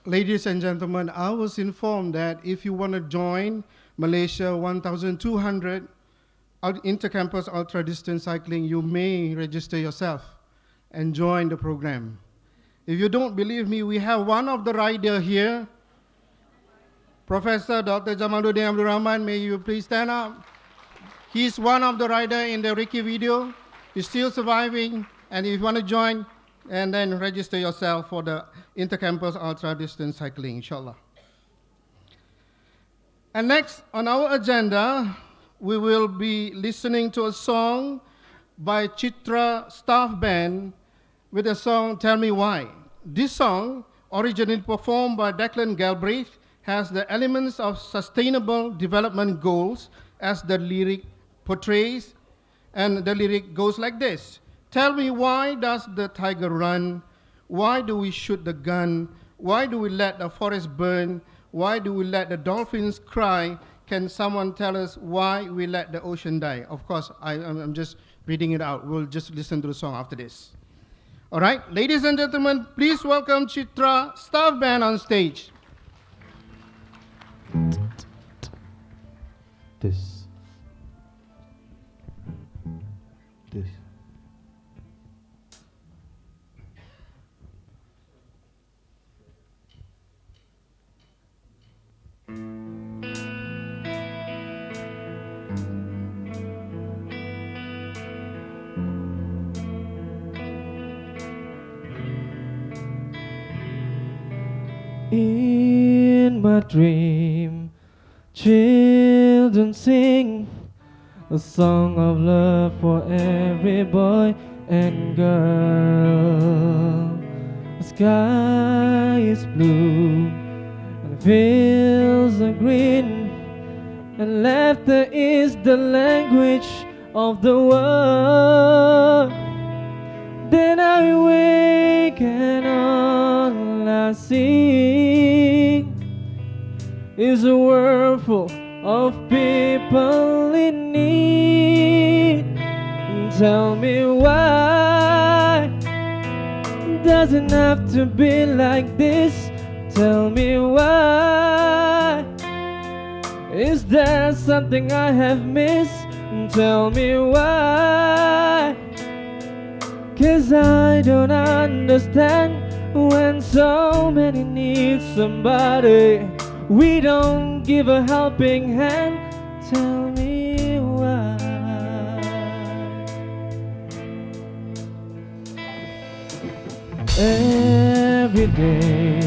Ladies and gentlemen, I was informed that if you want to join Malaysia 1,200 inter-campus ultra-distance cycling, you may register yourself and join the program. If you don't believe me, we have one of the rider here, Professor Dr. Jamaluddin Abdul Rahman. May you please stand up? He's one of the rider in the Ricky video. He's still surviving, and if you want to join, and then register yourself for the inter-campus ultra-distance cycling, inshallah. And next on our agenda, we will be listening to a song by Chitra Staff Band with the song Tell Me Why. This song, originally performed by Declan Galbraith, has the elements of sustainable development goals as the lyric portrays, and the lyric goes like this. Tell me, why does the tiger run? Why do we shoot the gun? Why do we let the forest burn? Why do we let the dolphins cry? Can someone tell us why we let the ocean die? Of course, I'm just reading it out. We'll just listen to the song after this. All right, ladies and gentlemen, please welcome Chitra Staff Band on stage. This. In my dream, children sing a song of love for every boy and girl. The sky is blue and fields are green, and laughter is the language of the world. Then I wake and all I see is a world full of people in need. Tell me, why does it have to be like this? Tell me, why is there something I have missed? Tell me why, 'cause I don't understand. When so many need somebody, we don't give a helping hand. Tell me why. Every day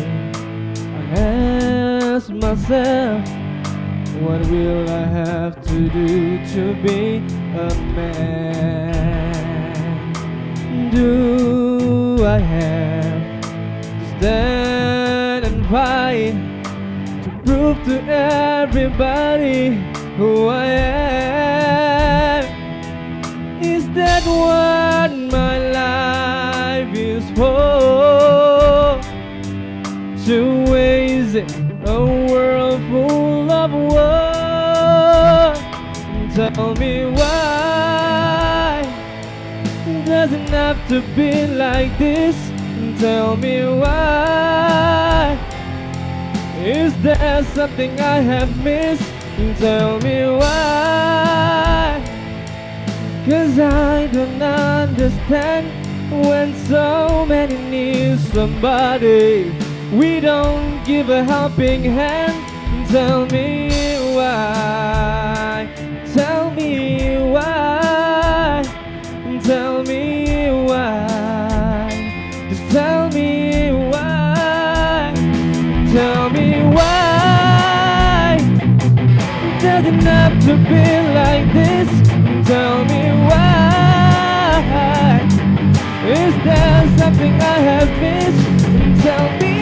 I ask myself, what will I have to do to be a man? Do I have to stand and fight to prove to everybody who I am? Is that what my life is for? To waste a world full of war. Tell me why does it have to be like this? Tell me why. Is there something I have missed? Tell me why. 'Cause I don't understand when so many need somebody. We don't give a helping hand. Tell me why. Tell me why. Tell me why. Just tell me why. Tell me why. Doesn't have to be like this. Tell me why. Is there something I have missed? Tell me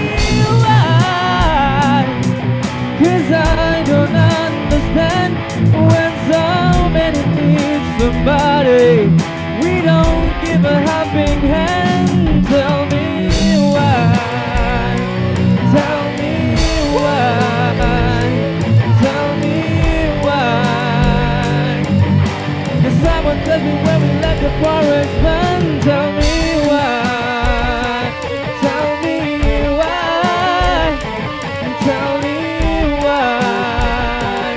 why. 'Cause I don't understand when so many need somebody. We don't give a helping hand. Tell me why. Tell me why. Tell me why. 'Cause someone tells me when we let the forest burn. Tell me why. Tell me why. Tell me why.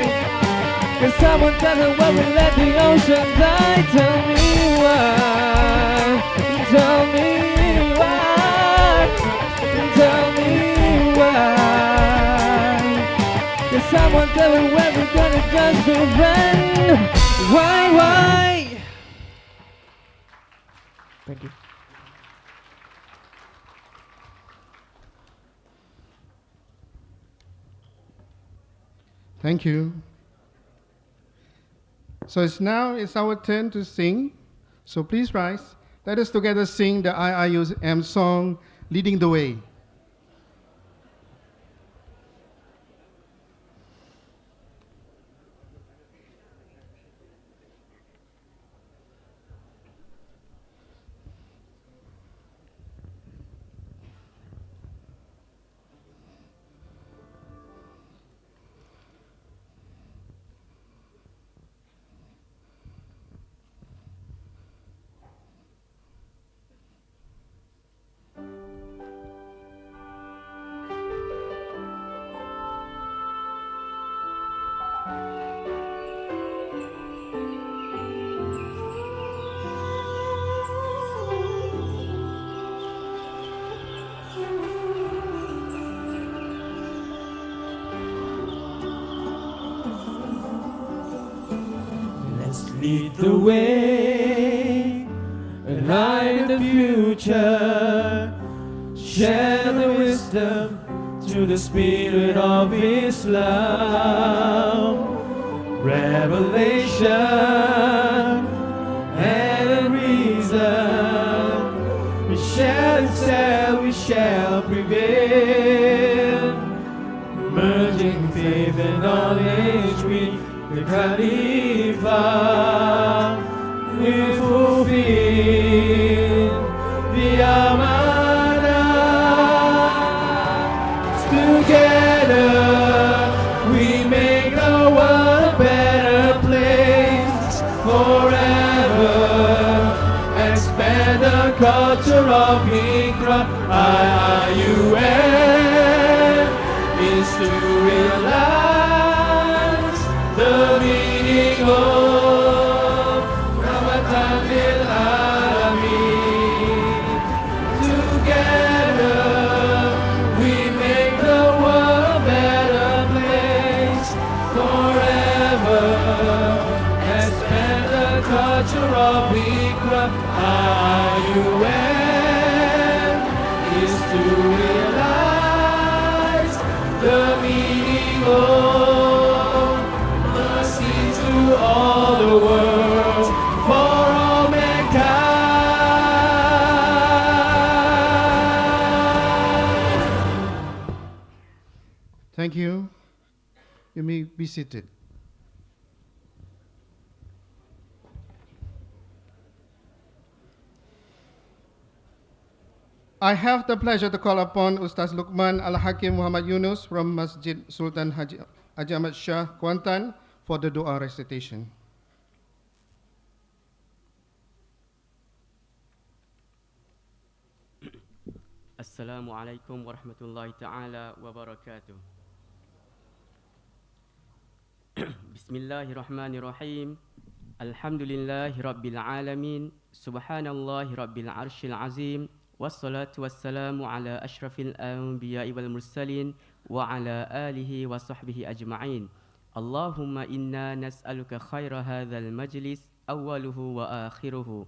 'Cause someone tells me when we let the ocean die. Tell me why. Tell me why. Tell me why. 'Cause someone tell me when we're gonna just be friends. Why? Thank you. Thank you. So it's our turn to sing. So please rise. Let us together sing the IIUM song, Leading the Way. Lead the way and light the future. Share the wisdom through the spirit of His love. Revelation and reason. We shall excel, we shall prevail. Merging faith and knowledge with the Khalifa, we fulfill the Amanah. Together we make the world a better place forever. Expand the culture of Liqa. IIUM is to realize the meaning of Ramadan lil Alameen. Together we make the world a better place forever. Expand the culture of Liqa. IIUM is to realize the meaning of mercy to all the world, for all mankind. Thank you. You may be seated. I have the pleasure to call upon Ustaz Luqman Al-Hakim Muhammad Yunus from Masjid Sultan Haji Ahmad Shah, Kuantan, for the dua recitation. Assalamualaikum warahmatullahi ta'ala wabarakatuh. Bismillahirrahmanirrahim. Alhamdulillahi rabbil alamin. Subhanallahi rabbil arshil azim. Wassalatu wassalamu ala ashrafil anbiya'i wal mursalin wa ala alihi wa sahbihi ajma'in. Allahumma inna nas'aluka khaira hadzal majlis awwaluhu wa akhiruhu.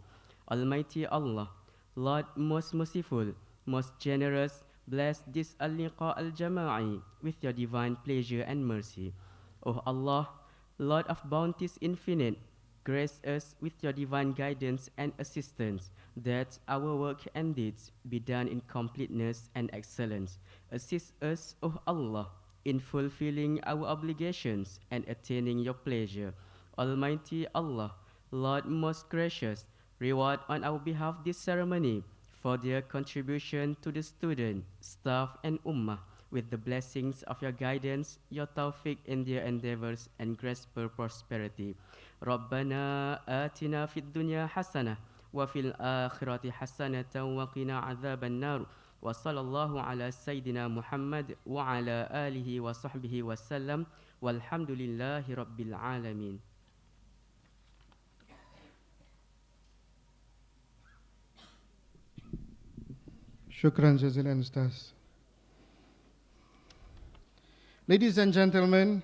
Almighty Allah, Lord most merciful, most generous, bless this Liqa al-Jamaie with your divine pleasure and mercy. O Allah, Lord of bounties infinite, grace us with your divine guidance and assistance, that our work and deeds be done in completeness and excellence. Assist us, O Allah, in fulfilling our obligations and attaining your pleasure. Almighty Allah, Lord most gracious, reward on our behalf this ceremony for their contribution to the student, staff and ummah with the blessings of your guidance, your tawfiq in their endeavors and graceful prosperity. Rabbana atina fid dunya hasanah wa fil akhirati hasanatan wa qina adzaban nar. Wa sallallahu ala sayyidina Muhammad wa ala alihi wa sahbihi wa sallam. Walhamdulillahi rabbil alamin. Shukran jazilan, Ustaz. Ladies and gentlemen,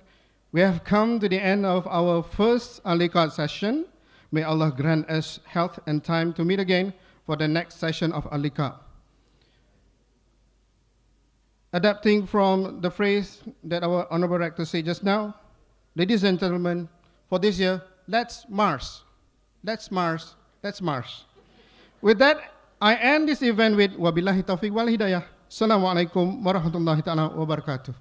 we have come to the end of our first Liqa session. May Allah grant us health and time to meet again for the next session of Liqa. Adapting from the phrase that our Honorable Rector said just now, ladies and gentlemen, for this year, let's march. Let's march. Let's march. With that, I end this event with wabillahi taufiq wal hidayah. Assalamualaikum warahmatullahi ta'ala wabarakatuh.